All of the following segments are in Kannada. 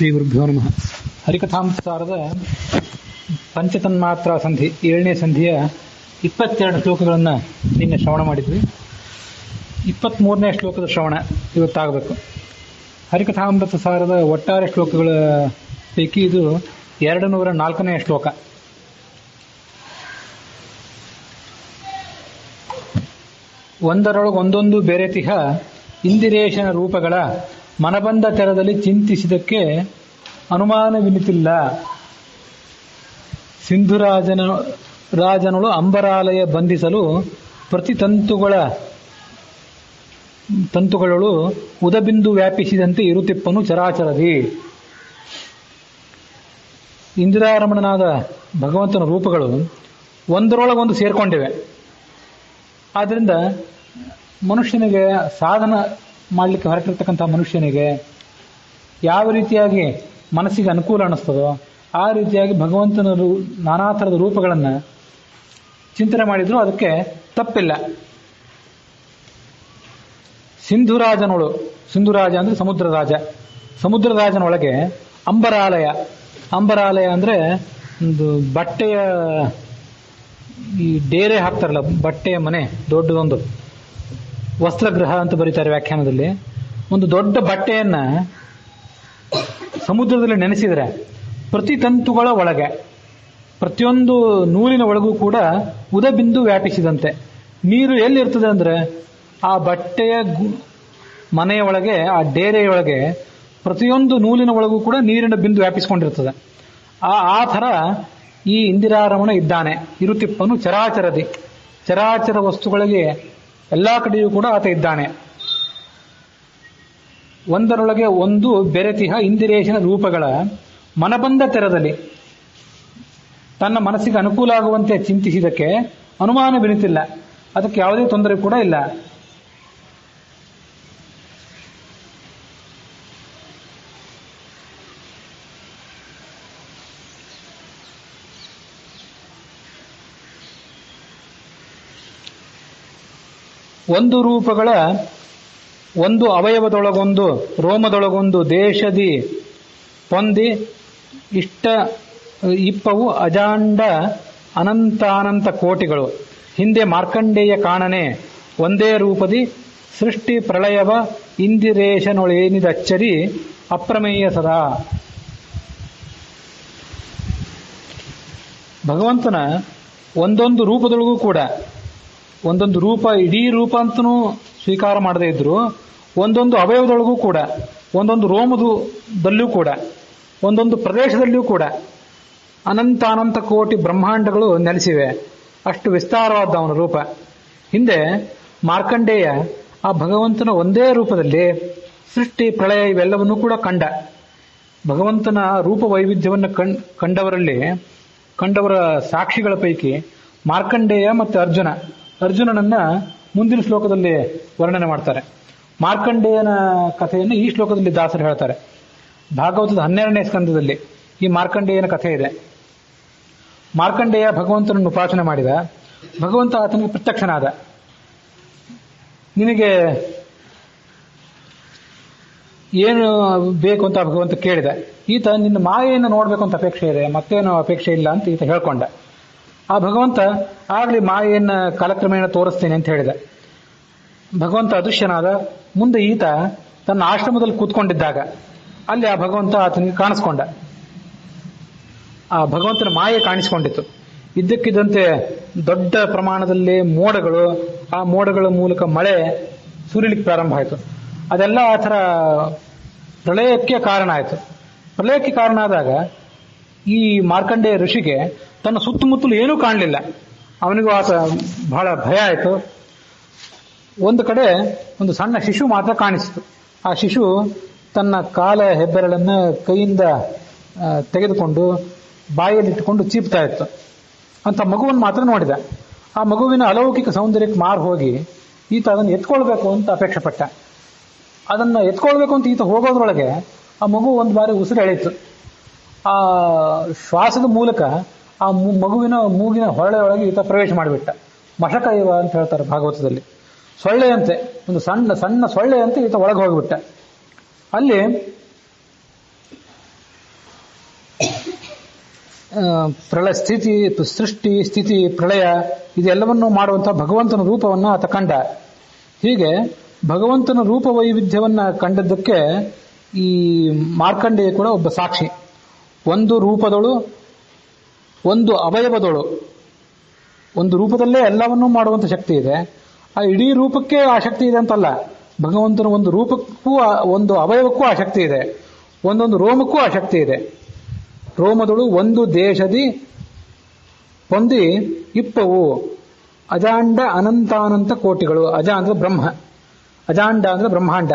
ಶ್ರೀ ಗುರುಭ್ಯೋ ನಮಃ. ಹರಿಕಥಾಮೃತಸಾರದ ಪಂಚತನ್ಮಾತ್ರ ಸಂಧಿ 7ನೇ ಸಂಧಿಯ 22 ಶ್ಲೋಕಗಳನ್ನು ನಿನ್ನೆ ಶ್ರವಣ ಮಾಡಿದ್ವಿ. 23ನೇ ಶ್ಲೋಕದ ಶ್ರವಣ ಇವತ್ತಾಗಬೇಕು. ಹರಿಕಥಾಮೃತಸಾರದ ಒಟ್ಟಾರೆ ಶ್ಲೋಕಗಳ ಪೈಕಿ ಇದು 204ನೇ ಶ್ಲೋಕ. ಒಂದರೊಳಗೊಂದೊಂದು ಬೆರೆತಿಹ ಇಂದಿರೇಶನ ರೂಪಗಳ ಮನಬಂದ ತೆರದಲ್ಲಿ ಚಿಂತಿಸಿದಕ್ಕೆ ಅನುಮಾನವಿನಿತಿಲ್ಲ. ಸಿಂಧುರಾಜನಳು ಅಂಬರಾಲಯ ಬಂಧಿಸಲು ಪ್ರತಿ ತಂತುಗಳಳು ಉದಬಿಂದು ವ್ಯಾಪಿಸಿದಂತೆ ಇರುತ್ತಿಪ್ಪನು ಚರಾಚರದಿ. ಇಂದಿರಾರಮಣನಾದ ಭಗವಂತನ ರೂಪಗಳು ಒಂದರೊಳಗೊಂದು ಸೇರ್ಕೊಂಡಿವೆ. ಆದ್ದರಿಂದ ಮನುಷ್ಯನಿಗೆ ಸಾಧನ ಮಾಡಲಿಕ್ಕೆ ಹೊರಟಿರ್ತಕ್ಕಂಥ ಮನುಷ್ಯನಿಗೆ ಯಾವ ರೀತಿಯಾಗಿ ಮನಸ್ಸಿಗೆ ಅನುಕೂಲ ಅನ್ನಿಸ್ತದೋ ಆ ರೀತಿಯಾಗಿ ಭಗವಂತನ ನಾನಾ ಥರದ ರೂಪಗಳನ್ನು ಚಿಂತನೆ ಮಾಡಿದ್ರು ಅದಕ್ಕೆ ತಪ್ಪಿಲ್ಲ. ಸಿಂಧುರಾಜನೊಳು, ಸಿಂಧುರಾಜ ಅಂದರೆ ಸಮುದ್ರರಾಜನೊಳಗೆ ಅಂಬರಾಲಯ ಅಂದರೆ ಒಂದು ಬಟ್ಟೆಯ ಈ ಡೇರೆ ಹಾಕ್ತಾರಲ್ಲ, ಬಟ್ಟೆಯ ಮನೆ, ದೊಡ್ಡದೊಂದು ವಸ್ತ್ರಗೃಹ ಅಂತ ಬರೀತಾರೆ ವ್ಯಾಖ್ಯಾನದಲ್ಲಿ. ಒಂದು ದೊಡ್ಡ ಬಟ್ಟೆಯನ್ನ ಸಮುದ್ರದಲ್ಲಿ ನೆನೆಸಿದರೆ ಪ್ರತಿ ತಂತುಗಳ ಒಳಗೆ, ಪ್ರತಿಯೊಂದು ನೂಲಿನ ಒಳಗೂ ಕೂಡ ಉದಬಿಂದು ವ್ಯಾಪಿಸಿದಂತೆ ನೀರು ಎಲ್ಲಿರ್ತದೆ ಅಂದರೆ ಆ ಬಟ್ಟೆಯ ಮನೆಯ ಒಳಗೆ, ಆ ಡೇರೆಯೊಳಗೆ ಪ್ರತಿಯೊಂದು ನೂಲಿನ ಒಳಗೂ ಕೂಡ ನೀರಿನ ಬಿಂದು ವ್ಯಾಪಿಸಿಕೊಂಡಿರ್ತದೆ. ಆ ಥರ ಈ ಇಂದಿರಾರಮಣ ಇದ್ದಾನೆ. ಇರುತಿಪ್ಪನು ಚರಾಚರದಿ, ಚರಾಚರ ವಸ್ತುಗಳಿಗೆ ಎಲ್ಲಾ ಕಡೆಯೂ ಕೂಡ ಆತ ಇದ್ದಾನೆ. ಒಂದರೊಳಗೆ ಒಂದು ಬೆರೆತಿಹ ಇಂದಿರೇಶನ ರೂಪಗಳ ಮನಬಂದ ತೆರದಲ್ಲಿ ತನ್ನ ಮನಸ್ಸಿಗೆ ಅನುಕೂಲ ಆಗುವಂತೆ ಚಿಂತಿಸಿದಕ್ಕೆ ಅನುಮಾನವಿನಿತಿಲ್ಲ, ಅದಕ್ಕೆ ಯಾವುದೇ ತೊಂದರೆ ಕೂಡ ಇಲ್ಲ. ಒಂದು ರೂಪಗಳ ಒಂದು ಅವಯವದೊಳಗೊಂದು ರೋಮದೊಳಗೊಂದು ದೇಶದಿ ಪೊಂದಿ ಇಪ್ಪವು ಅಜಾಂಡ ಅನಂತಾನಂತ ಕೋಟಿಗಳು ಹಿಂದೆ ಮಾರ್ಕಂಡೇಯ ಕಾಣನೆ ಒಂದೇ ರೂಪದಿ ಸೃಷ್ಟಿ ಪ್ರಳಯವ ಇಂದಿರೇಶನೊಳೇನಿದಚ್ಚರಿ ಅಪ್ರಮೇಯ ಸದಾ. ಭಗವಂತನ ಒಂದೊಂದು ರೂಪದೊಳಗೂ ಕೂಡ, ಒಂದೊಂದು ರೂಪ ಇಡೀ ರೂಪ ಅಂತನೂ ಸ್ವೀಕಾರ ಮಾಡದೇ ಇದ್ರು, ಒಂದೊಂದು ಅವಯವದೊಳಗೂ ಕೂಡ, ಒಂದೊಂದು ರೋಮದಲ್ಲೂ ಕೂಡ, ಒಂದೊಂದು ಪ್ರದೇಶದಲ್ಲಿಯೂ ಕೂಡ ಅನಂತಾನಂತ ಕೋಟಿ ಬ್ರಹ್ಮಾಂಡಗಳು ನೆಲೆಸಿವೆ. ಅಷ್ಟು ವಿಸ್ತಾರವಾದ ಅವನ ರೂಪ. ಹಿಂದೆ ಮಾರ್ಕಂಡೇಯ ಆ ಭಗವಂತನ ಒಂದೇ ರೂಪದಲ್ಲಿ ಸೃಷ್ಟಿ ಪ್ರಳಯ ಇವೆಲ್ಲವನ್ನೂ ಕೂಡ ಕಂಡ. ಭಗವಂತನ ರೂಪ ವೈವಿಧ್ಯವನ್ನು ಕಂಡವರ ಸಾಕ್ಷಿಗಳ ಪೈಕಿ ಮಾರ್ಕಂಡೇಯ ಮತ್ತು ಅರ್ಜುನನನ್ನ ಮುಂದಿನ ಶ್ಲೋಕದಲ್ಲಿ ವರ್ಣನೆ ಮಾಡ್ತಾರೆ. ಮಾರ್ಕಂಡೇಯನ ಕಥೆಯನ್ನು ಈ ಶ್ಲೋಕದಲ್ಲಿ ದಾಸರು ಹೇಳ್ತಾರೆ. ಭಾಗವತದ 12ನೇ ಸ್ಕಂದದಲ್ಲಿ ಈ ಮಾರ್ಕಂಡೇಯನ ಕಥೆ ಇದೆ. ಮಾರ್ಕಂಡೇಯ ಭಗವಂತನನ್ನು ಉಪಾಸನೆ ಮಾಡಿದ. ಭಗವಂತ ಆತನಿಗೆ ಪ್ರತ್ಯಕ್ಷನಾದ. ನಿನಗೆ ಏನು ಬೇಕು ಅಂತ ಭಗವಂತ ಕೇಳಿದ. ಈತ ನಿನ್ನ ಮಾಯೆಯನ್ನು ನೋಡ್ಬೇಕು ಅಂತ ಅಪೇಕ್ಷೆ ಇದೆ, ಮತ್ತೇನು ಅಪೇಕ್ಷೆ ಇಲ್ಲ ಅಂತ ಈತ ಹೇಳ್ಕೊಂಡ. ಆ ಭಗವಂತ ಆಗ್ಲಿ ಮಾಯೆಯನ್ನು ಕಾಲಕ್ರಮೇಣ ತೋರಿಸ್ತೇನೆ ಅಂತ ಹೇಳಿದ. ಭಗವಂತ ಅದೃಶ್ಯನಾದ. ಮುಂದೆ ಈತ ತನ್ನ ಆಶ್ರಮದಲ್ಲಿ ಕೂತ್ಕೊಂಡಿದ್ದಾಗ ಅಲ್ಲಿ ಆ ಭಗವಂತ ಆತನಿಗೆ ಕಾಣಿಸ್ಕೊಂಡ. ಆ ಭಗವಂತನ ಮಾಯೆ ಕಾಣಿಸ್ಕೊಂಡಿತ್ತು. ಇದ್ದಕ್ಕಿದ್ದಂತೆ ದೊಡ್ಡ ಪ್ರಮಾಣದಲ್ಲಿ ಮೋಡಗಳು, ಆ ಮೋಡಗಳ ಮೂಲಕ ಮಳೆ ಸುರಿಲಿಕ್ಕೆ ಪ್ರಾರಂಭ ಆಯಿತು. ಅದೆಲ್ಲ ಆ ಥರ ಪ್ರಳಯಕ್ಕೆ ಕಾರಣ ಆಯಿತು. ಪ್ರಳಯಕ್ಕೆ ಕಾರಣ ಆದಾಗ ಈ ಮಾರ್ಕಂಡೇಯ ಋಷಿಗೆ ತನ್ನ ಸುತ್ತಮುತ್ತಲು ಏನೂ ಕಾಣಲಿಲ್ಲ. ಅವನಿಗೂ ಆತ ಬಹಳ ಭಯ ಆಯಿತು. ಒಂದು ಕಡೆ ಒಂದು ಸಣ್ಣ ಶಿಶು ಮಾತ್ರ ಕಾಣಿಸಿತು. ಆ ಶಿಶು ತನ್ನ ಕಾಲ ಹೆಬ್ಬೆರಳನ್ನು ಕೈಯಿಂದ ತೆಗೆದುಕೊಂಡು ಬಾಯಲ್ಲಿಟ್ಟುಕೊಂಡು ಚೀಪ್ತಾ ಇತ್ತು. ಅಂತ ಮಗುವನ್ನು ಮಾತ್ರ ನೋಡಿದ. ಆ ಮಗುವಿನ ಅಲೌಕಿಕ ಸೌಂದರ್ಯಕ್ಕೆ ಮಾರು ಹೋಗಿ ಈತ ಅದನ್ನು ಎತ್ಕೊಳ್ಬೇಕು ಅಂತ ಅಪೇಕ್ಷೆ ಪಟ್ಟ. ಅದನ್ನು ಎತ್ಕೊಳ್ಬೇಕು ಅಂತ ಈತ ಹೋಗೋದ್ರೊಳಗೆ ಆ ಮಗು ಒಂದು ಬಾರಿ ಉಸಿರು ಎಳೀತು. ಆ ಶ್ವಾಸದ ಮೂಲಕ ಆ ಮಗುವಿನ ಮೂಗಿನ ಹೊರಳೆಯೊಳಗೆ ಈತ ಪ್ರವೇಶ ಮಾಡಿಬಿಟ್ಟ. ಮಶಕ ಇವ ಅಂತ ಹೇಳ್ತಾರೆ ಭಾಗವತದಲ್ಲಿ. ಸೊಳ್ಳೆಯಂತೆ, ಒಂದು ಸಣ್ಣ ಸಣ್ಣ ಸೊಳ್ಳೆಯಂತೆ ಈತ ಒಳಗೆ ಹೋಗಿಬಿಟ್ಟ. ಅಲ್ಲಿ ಪ್ರಳಯ ಸ್ಥಿತಿ, ಸೃಷ್ಟಿ, ಸ್ಥಿತಿ, ಪ್ರಳಯ ಇದೆಲ್ಲವನ್ನೂ ಮಾಡುವಂತಹ ಭಗವಂತನ ರೂಪವನ್ನು ಆತ ಕಂಡ. ಹೀಗೆ ಭಗವಂತನ ರೂಪ ವೈವಿಧ್ಯವನ್ನ ಕಂಡದ್ದಕ್ಕೆ ಈ ಮಾರ್ಕಂಡೇಯ ಕೂಡ ಒಬ್ಬ ಸಾಕ್ಷಿ. ಒಂದು ರೂಪದಳು, ಒಂದು ಅವಯವದಳು, ಒಂದು ರೂಪದಲ್ಲೇ ಎಲ್ಲವನ್ನೂ ಮಾಡುವಂತ ಶಕ್ತಿ ಇದೆ. ಆ ಇಡೀ ರೂಪಕ್ಕೆ ಆ ಶಕ್ತಿ ಇದೆ ಅಂತಲ್ಲ, ಭಗವಂತನ ಒಂದು ರೂಪಕ್ಕೂ ಒಂದು ಅವಯವಕ್ಕೂ ಆ ಶಕ್ತಿ ಇದೆ, ಒಂದೊಂದು ರೋಮಕ್ಕೂ ಆ ಶಕ್ತಿ ಇದೆ. ರೋಮದಳು ಒಂದು ದೇಶದಿ ಹೊಂದಿ ಇಪ್ಪವು ಅಜಾಂಡ ಅನಂತಾನಂತ ಕೋಟಿಗಳು. ಅಜ ಅಂದ್ರೆ ಬ್ರಹ್ಮ, ಅಜಾಂಡ ಅಂದ್ರೆ ಬ್ರಹ್ಮಾಂಡ,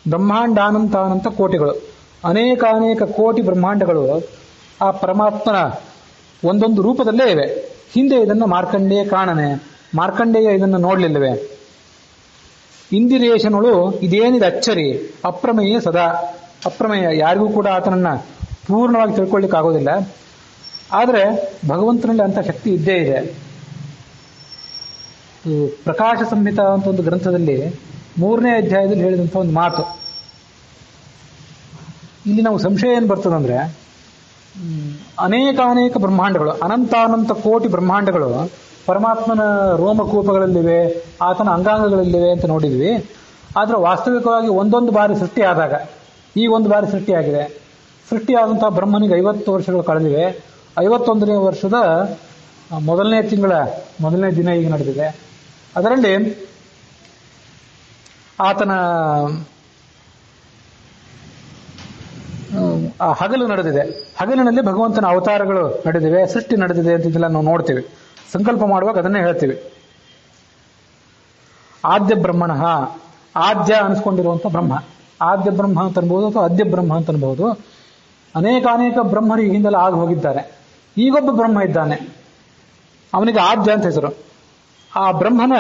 ಬ್ರಹ್ಮಾಂಡಾನಂತಾನಂತ ಕೋಟಿಗಳು, ಅನೇಕ ಕೋಟಿ ಬ್ರಹ್ಮಾಂಡಗಳು ಆ ಪರಮಾತ್ಮನ ಒಂದೊಂದು ರೂಪದಲ್ಲೇ ಇವೆ. ಹಿಂದೆ ಇದನ್ನು ಮಾರ್ಕಂಡೇಯ ಕಾಣನೆ, ಮಾರ್ಕಂಡೇಯ ಇದನ್ನು ನೋಡ್ಲಿಲ್ಲವೇ? ಇಂದಿರೇಶನಳು ಇದೇನಿದೆ ಅಚ್ಚರಿ, ಅಪ್ರಮೇಯ ಸದಾ, ಅಪ್ರಮೇಯ, ಯಾರಿಗೂ ಕೂಡ ಆತನನ್ನ ಪೂರ್ಣವಾಗಿ ತಿಳ್ಕೊಳ್ಳಿಕ್ಕೆ ಆಗೋದಿಲ್ಲ. ಆದರೆ ಭಗವಂತನಲ್ಲಿ ಅಂತ ಶಕ್ತಿ ಇದ್ದೇ ಇದೆ. ಪ್ರಕಾಶ ಸಂಹಿತ ಅಂತ ಒಂದು ಗ್ರಂಥದಲ್ಲಿ 3ನೇ ಅಧ್ಯಾಯದಲ್ಲಿ ಹೇಳಿದಂಥ ಒಂದು ಮಾತು, ಇಲ್ಲಿ ನಾವು ಸಂಶಯ ಏನು ಬರ್ತದಂದ್ರೆ, ಅನೇಕ ಬ್ರಹ್ಮಾಂಡಗಳು, ಅನಂತಾನಂತ ಕೋಟಿ ಬ್ರಹ್ಮಾಂಡಗಳು ಪರಮಾತ್ಮನ ರೋಮಕೂಪಗಳಲ್ಲಿವೆ, ಆತನ ಅಂಗಾಂಗಗಳಲ್ಲಿವೆ ಅಂತ ನೋಡಿದ್ವಿ. ಆದ್ರೆ ವಾಸ್ತವಿಕವಾಗಿ ಒಂದೊಂದು ಬಾರಿ ಸೃಷ್ಟಿ ಆದಾಗ, ಈ ಒಂದು ಬಾರಿ ಸೃಷ್ಟಿಯಾಗಿದೆ, ಸೃಷ್ಟಿಯಾದಂತಹ ಬ್ರಹ್ಮನಿಗೆ 50 ವರ್ಷಗಳು ಕಳೆದಿವೆ. 51ನೇ ವರ್ಷದ ಮೊದಲನೇ ತಿಂಗಳ ಮೊದಲನೇ ದಿನ ಈಗ ನಡೆದಿದೆ. ಅದರಲ್ಲಿ ಆತನ ಹಗಲು ನಡೆದಿದೆ. ಹಗಲಿನಲ್ಲಿ ಭಗವಂತನ ಅವತಾರಗಳು ನಡೆದಿವೆ, ಸೃಷ್ಟಿ ನಡೆದಿದೆ ಅಂತೆಲ್ಲ ನಾವು ನೋಡ್ತೀವಿ. ಸಂಕಲ್ಪ ಮಾಡುವಾಗ ಅದನ್ನೇ ಹೇಳ್ತೀವಿ. ಆದ್ಯ ಬ್ರಹ್ಮಣ, ಆದ್ಯ ಅನಿಸ್ಕೊಂಡಿರುವಂತ ಬ್ರಹ್ಮ, ಆದ್ಯ ಬ್ರಹ್ಮ ಅಂತ ಅನ್ಬಹುದು ಅಥವಾ ಅದ್ಯ ಬ್ರಹ್ಮ ಅಂತ ಅನ್ಬಹುದು. ಅನೇಕ ಬ್ರಹ್ಮರು ಈಗಿಂದಲೇ ಆಗಿ ಹೋಗಿದ್ದಾರೆ. ಈಗೊಬ್ಬ ಬ್ರಹ್ಮ ಇದ್ದಾನೆ, ಅವನಿಗೆ ಆದ್ಯ ಅಂತ ಹೆಸರು. ಆ ಬ್ರಹ್ಮನ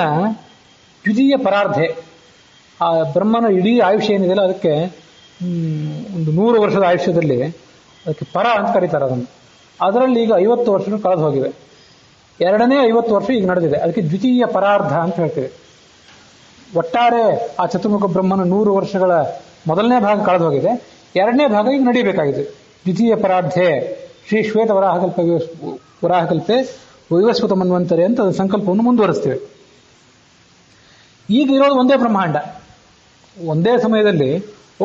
ದ್ವಿತೀಯ ಪರಾರ್ಧೆ, ಆ ಬ್ರಹ್ಮನ ಇಡೀ ಆಯುಷ್ಯ ಏನಿದೆಯಲ್ಲ ಅದಕ್ಕೆ ಒಂದು 100 ವರ್ಷದ ಆಯುಷ್ಯದಲ್ಲಿ ಅದಕ್ಕೆ ಪರ ಅಂತ ಕರೀತಾರೆ ಅದನ್ನು. ಅದರಲ್ಲಿ ಈಗ 50 ವರ್ಷಗಳು ಕಳೆದು ಹೋಗಿವೆ. ಎರಡನೇ 50 ವರ್ಷ ಈಗ ನಡೆದಿದೆ, ಅದಕ್ಕೆ ದ್ವಿತೀಯ ಪರಾರ್ಧ ಅಂತ ಹೇಳ್ತೇವೆ. ಒಟ್ಟಾರೆ ಆ ಚತುರ್ಮುಖ ಬ್ರಹ್ಮನ 100 ವರ್ಷಗಳ ಮೊದಲನೇ ಭಾಗ ಕಳೆದು ಹೋಗಿದೆ, ಎರಡನೇ ಭಾಗ ಈಗ ನಡೀಬೇಕಾಗಿದೆ. ದ್ವಿತೀಯ ಪರಾರ್ಧೆ ಶ್ರೀ ಶ್ವೇತ ವರಾಹಕಲ್ಪೆ ವೈವಸ್ವತ ಮನ್ವಂತರೆ ಅಂತ ಸಂಕಲ್ಪವನ್ನು ಮುಂದುವರಿಸ್ತೇವೆ. ಈಗ ಇರೋದು ಒಂದೇ ಬ್ರಹ್ಮಾಂಡ. ಒಂದೇ ಸಮಯದಲ್ಲಿ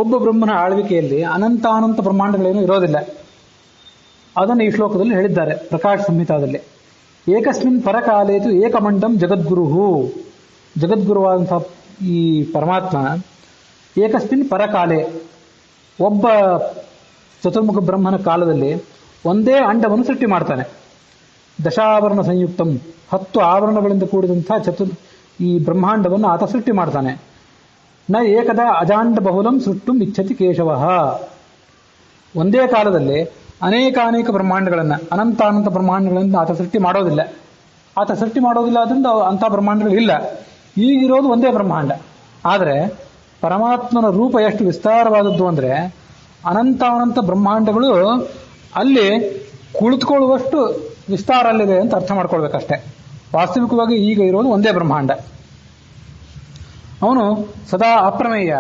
ಒಬ್ಬ ಬ್ರಹ್ಮನ ಆಳ್ವಿಕೆಯಲ್ಲಿ ಅನಂತ ಬ್ರಹ್ಮಾಂಡಗಳೇನು ಇರೋದಿಲ್ಲ. ಅದನ್ನು ಈ ಶ್ಲೋಕದಲ್ಲಿ ಹೇಳಿದ್ದಾರೆ ಪ್ರಕಾಶ ಸಂಹಿತಾದಲ್ಲಿ. ಏಕಸ್ಮಿನ್ ಪರಕಾಲೇತು ಏಕಮಂಡಂ ಜಗದ್ಗುರುಹು, ಜಗದ್ಗುರುವಾದಂತಹ ಈ ಪರಮಾತ್ಮ ಏಕಸ್ಮಿನ್ ಪರಕಾಲೆ, ಒಬ್ಬ ಚತುರ್ಮುಖ ಬ್ರಹ್ಮನ ಕಾಲದಲ್ಲಿ ಒಂದೇ ಅಂಡವನ್ನು ಸೃಷ್ಟಿ ಮಾಡ್ತಾನೆ. ದಶಾವರಣ ಸಂಯುಕ್ತಂ, 10 ಆವರಣಗಳಿಂದ ಕೂಡಿದಂತಹ ಈ ಬ್ರಹ್ಮಾಂಡವನ್ನು ಆತ ಸೃಷ್ಟಿ ಮಾಡ್ತಾನೆ. ನ ಏಕದ ಅಜಾಂಡ ಬಹುಲಂ ಸೃಷ್ಟುಂ ಇಚ್ಛತಿ ಕೇಶವ, ಒಂದೇ ಕಾಲದಲ್ಲಿ ಅನೇಕ ಬ್ರಹ್ಮಾಂಡಗಳನ್ನು, ಅನಂತ ಬ್ರಹ್ಮಾಂಡಗಳನ್ನು ಆತ ಸೃಷ್ಟಿ ಮಾಡೋದಿಲ್ಲ. ಆತ ಸೃಷ್ಟಿ ಮಾಡೋದಿಲ್ಲ ಅದರಿಂದ ಅಂಥ ಬ್ರಹ್ಮಾಂಡಗಳು ಇಲ್ಲ. ಈಗಿರೋದು ಒಂದೇ ಬ್ರಹ್ಮಾಂಡ. ಆದರೆ ಪರಮಾತ್ಮನ ರೂಪ ಎಷ್ಟು ವಿಸ್ತಾರವಾದದ್ದು ಅಂದ್ರೆ ಅನಂತ ಬ್ರಹ್ಮಾಂಡಗಳು ಅಲ್ಲಿ ಕುಳಿತುಕೊಳ್ಳುವಷ್ಟು ವಿಸ್ತಾರ ಅಲ್ಲಿದೆ ಅಂತ ಅರ್ಥ ಮಾಡ್ಕೊಳ್ಬೇಕಷ್ಟೇ. ವಾಸ್ತವಿಕವಾಗಿ ಈಗ ಇರೋದು ಒಂದೇ ಬ್ರಹ್ಮಾಂಡ. ಅವನು ಸದಾ ಅಪ್ರಮೇಯ.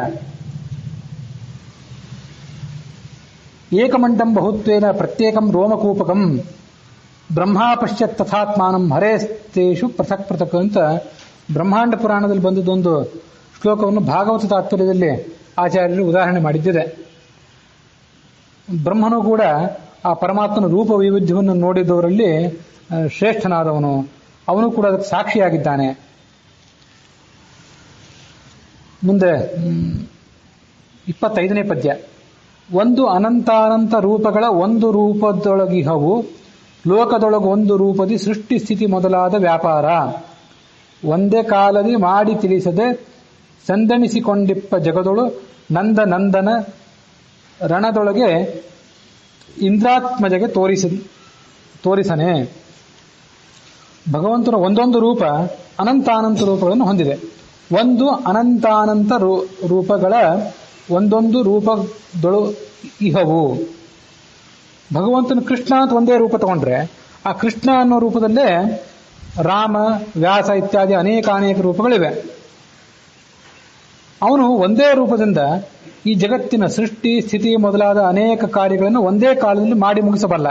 ಏಕಮಂಡಂ ಬಹುತ್ವೇನ ಪ್ರತ್ಯೇಕಂ ರೋಮಕೂಪಕಂ ಬ್ರಹ್ಮಾ ಪಶ್ಯತ್ ತಥಾತ್ಮಾನಂ ಹರೇಸ್ತೇಷು ಪೃಥಕ್ ಪೃಥಕ್ ಅಂತ ಬ್ರಹ್ಮಾಂಡ ಪುರಾಣದಲ್ಲಿ ಬಂದದ್ದೊಂದು ಶ್ಲೋಕವನ್ನು ಭಾಗವತ ತಾತ್ಪರ್ಯದಲ್ಲಿ ಆಚಾರ್ಯರು ಉದಾಹರಣೆ ಮಾಡಿದ್ದಿದೆ. ಬ್ರಹ್ಮನು ಕೂಡ ಆ ಪರಮಾತ್ಮನ ರೂಪ ವೈವಿಧ್ಯವನ್ನು ನೋಡಿದವರಲ್ಲಿ ಶ್ರೇಷ್ಠನಾದವನು, ಅವನು ಕೂಡ ಅದಕ್ಕೆ ಸಾಕ್ಷಿಯಾಗಿದ್ದಾನೆ. ಮುಂದೆ 25ನೇ ಪದ್ಯ. ಒಂದು ಅನಂತಾನಂತ ರೂಪಗಳ ಒಂದು ರೂಪದೊಳಗಿಹವು, ಲೋಕದೊಳಗೆ ಒಂದು ರೂಪದಿ ಸೃಷ್ಟಿ ಸ್ಥಿತಿ ಮೊದಲಾದ ವ್ಯಾಪಾರ, ಒಂದೇ ಕಾಲದಿ ಮಾಡಿ ತಿಳಿಸದೆ ಸಂದಣಿಸಿಕೊಂಡಿಪ್ಪ ಜಗದೊಳು ನಂದನ ರಣದೊಳಗೆ ಇಂದ್ರಾತ್ಮಜಗೆ ತೋರಿಸನೆ. ಭಗವಂತನ ಒಂದೊಂದು ರೂಪ ಅನಂತಾನಂತ ರೂಪಗಳನ್ನು ಹೊಂದಿದೆ. ಒಂದು ಅನಂತಾನಂತ ರೂಪಗಳ ಒಂದೊಂದು ರೂಪದೊಳು ಇಹವು. ಭಗವಂತನ ಕೃಷ್ಣ ಅಂತ ಒಂದೇ ರೂಪ ತಗೊಂಡ್ರೆ ಆ ಕೃಷ್ಣ ಅನ್ನೋ ರೂಪದಲ್ಲೇ ರಾಮ, ವ್ಯಾಸ ಇತ್ಯಾದಿ ಅನೇಕ ರೂಪಗಳಿವೆ. ಅವನು ಒಂದೇ ರೂಪದಿಂದ ಈ ಜಗತ್ತಿನ ಸೃಷ್ಟಿ ಸ್ಥಿತಿ ಮೊದಲಾದ ಅನೇಕ ಕಾರ್ಯಗಳನ್ನು ಒಂದೇ ಕಾಲದಲ್ಲಿ ಮಾಡಿ ಮುಗಿಸಬಲ್ಲ.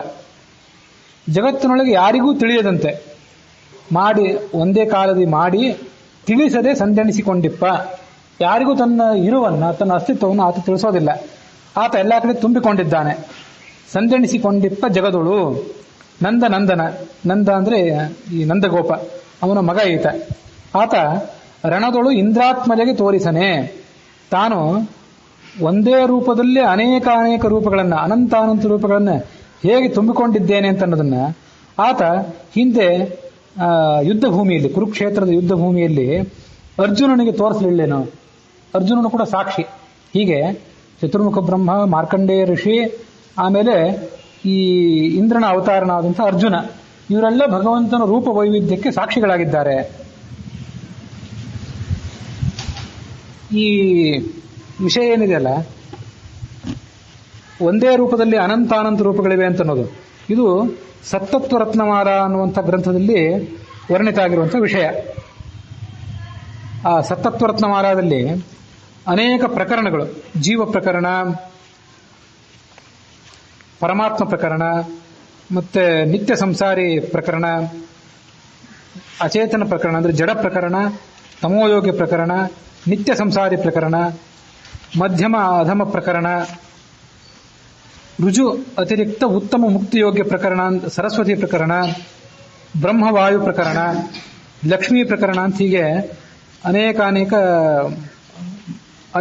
ಜಗತ್ತಿನೊಳಗೆ ಯಾರಿಗೂ ತಿಳಿಯದಂತೆ ಮಾಡಿ ಒಂದೇ ಕಾಲದಲ್ಲಿ ಮಾಡಿ ತಿಳಿಸದೆ ಸಂದಣಿಸಿಕೊಂಡಿಪ್ಪ. ಯಾರಿಗೂ ತನ್ನ ಇರುವನ್ನ ತನ್ನ ಅಸ್ತಿತ್ವವನ್ನು ಆತ ತಿಳಿಸೋದಿಲ್ಲ. ಆತ ಎಲ್ಲ ಕಡೆ ತುಂಬಿಕೊಂಡಿದ್ದಾನೆ. ಸಂದಣಿಸಿಕೊಂಡಿಪ್ಪ ಜಗದೊಳು ನಂದನ. ನಂದ ಅಂದ್ರೆ ಈ ನಂದಗೋಪ, ಅವನ ಮಗ ಈತ. ಆತ ರಣದೊಳು ಇಂದ್ರಾತ್ಮಜಗೆ ತೋರಿಸನೆ. ತಾನು ಒಂದೇ ರೂಪದಲ್ಲಿ ಅನೇಕ ರೂಪಗಳನ್ನ, ಅನಂತ ರೂಪಗಳನ್ನ ಹೇಗೆ ತುಂಬಿಕೊಂಡಿದ್ದೇನೆ ಅಂತ ಅನ್ನೋದನ್ನ ಆತ ಹಿಂದೆ ಯುದ್ಧ ಭೂಮಿಯಲ್ಲಿ, ಕುರುಕ್ಷೇತ್ರದ ಯುದ್ಧ ಭೂಮಿಯಲ್ಲಿ ಅರ್ಜುನನಿಗೆ ತೋರಿಸಲಿಲ್ಲೇನೋ. ಅರ್ಜುನನು ಕೂಡ ಸಾಕ್ಷಿ. ಹೀಗೆ ಚತುರ್ಮುಖ ಬ್ರಹ್ಮ, ಮಾರ್ಕಂಡೇಯ ಋಷಿ, ಆಮೇಲೆ ಈ ಇಂದ್ರನ ಅವತಾರನಾದಂಥ ಅರ್ಜುನ, ಇವರೆಲ್ಲ ಭಗವಂತನ ರೂಪ ವೈವಿಧ್ಯಕ್ಕೆ ಸಾಕ್ಷಿಗಳಾಗಿದ್ದಾರೆ. ಈ ವಿಷಯ ಏನಿದೆಯಲ್ಲ, ಒಂದೇ ರೂಪದಲ್ಲಿ ಅನಂತ ರೂಪಗಳಿವೆ ಅಂತ ಅನ್ನೋದು, ಇದು ಸತ್ತತ್ವ ರತ್ನಮಾಲ ಅನ್ನುವಂಥ ಗ್ರಂಥದಲ್ಲಿ ವರ್ಣಿತ ಆಗಿರುವಂಥ ವಿಷಯ. ಆ ಸತ್ತತ್ವ ರತ್ನಮಾಲದಲ್ಲಿ ಅನೇಕ ಪ್ರಕರಣಗಳು, ಜೀವ ಪ್ರಕರಣ, ಪರಮಾತ್ಮ ಪ್ರಕರಣ, ಮತ್ತೆ ನಿತ್ಯ ಸಂಸಾರಿ ಪ್ರಕರಣ, ಅಚೇತನ ಪ್ರಕರಣ ಅಂದ್ರೆ ಜಡ ಪ್ರಕರಣ, ತಮೋಯೋಗ್ಯ ಪ್ರಕರಣ, ನಿತ್ಯ ಸಂಸಾರಿ ಪ್ರಕರಣ, ಮಧ್ಯಮ ಅಧಮ ಪ್ರಕರಣ, ರುಜು ಅತಿರಿಕ್ತ ಉತ್ತಮ ಮುಕ್ತಿಯೋಗ್ಯ ಪ್ರಕರಣ, ಸರಸ್ವತಿ ಪ್ರಕರಣ, ಬ್ರಹ್ಮವಾಯು ಪ್ರಕರಣ, ಲಕ್ಷ್ಮೀ ಪ್ರಕರಣ ಅಂತ ಹೀಗೆ ಅನೇಕ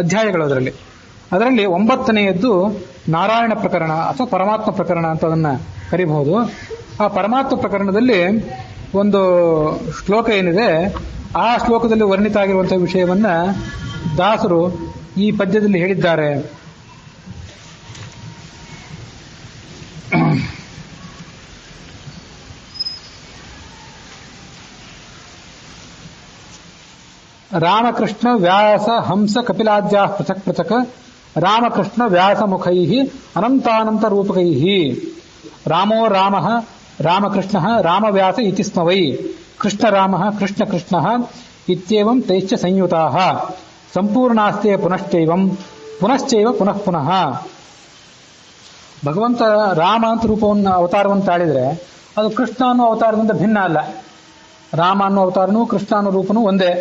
ಅಧ್ಯಾಯಗಳು ಅದರಲ್ಲಿ 9ನೆಯದ್ದು ನಾರಾಯಣ ಪ್ರಕರಣ ಅಥವಾ ಪರಮಾತ್ಮ ಪ್ರಕರಣ ಅಂತ ಅದನ್ನ ಕರಿಬಹುದು. ಆ ಪರಮಾತ್ಮ ಪ್ರಕರಣದಲ್ಲಿ ಒಂದು ಶ್ಲೋಕ ಏನಿದೆ, ಆ ಶ್ಲೋಕದಲ್ಲಿ ವರ್ಣಿತ ಆಗಿರುವಂತಹ ವಿಷಯವನ್ನ ದಾಸರು ಈ ಪದ್ಯದಲ್ಲಿ ಹೇಳಿದ್ದಾರೆ. ರಾಮಕೃಷ್ಣ ವ್ಯಾಸ ಹಂಸ ಕಪಿಲಾದ್ಯಾ ಪೃಥಕ್ ಪೃಥಕ್ ರಾಮಕೃಷ್ಣ ವ್ಯಾಸ ಮುಖೈ ಅನಂತಾನಂತ ರೂಪಕೈ ರಾಮೋ ರಾಮ ರಾಮಕೃಷ್ಣ ರಾಮವ್ಯಾಸ ಇತಿ ಸ್ಮ ವೈ ಕೃಷ್ಣ ರಾಮ ಕೃಷ್ಣ ಕೃಷ್ಣ ಇತ್ಯೇವಂ ತೈಶ್ಚ ಸಂಯುತಾ ಸಂಪೂರ್ಣಾಸ್ತೆ ಪುನಶ್ಚೈವ ಪುನಃ ಪುನಃ. ಭಗವಂತ ರಾಮ ಅಂತ ರೂಪವನ್ನು ಅವತಾರವನ್ನು ತಾಳಿದ್ರೆ ಅದು ಕೃಷ್ಣ ಅನ್ನೋ ಅವತಾರದಿಂದ ಭಿನ್ನ ಅಲ್ಲ. ರಾಮ ಅನ್ನೋ ಅವತಾರನೂ ಕೃಷ್ಣ ಅನ್ನೋ ರೂಪನೂ ಒಂದೇ.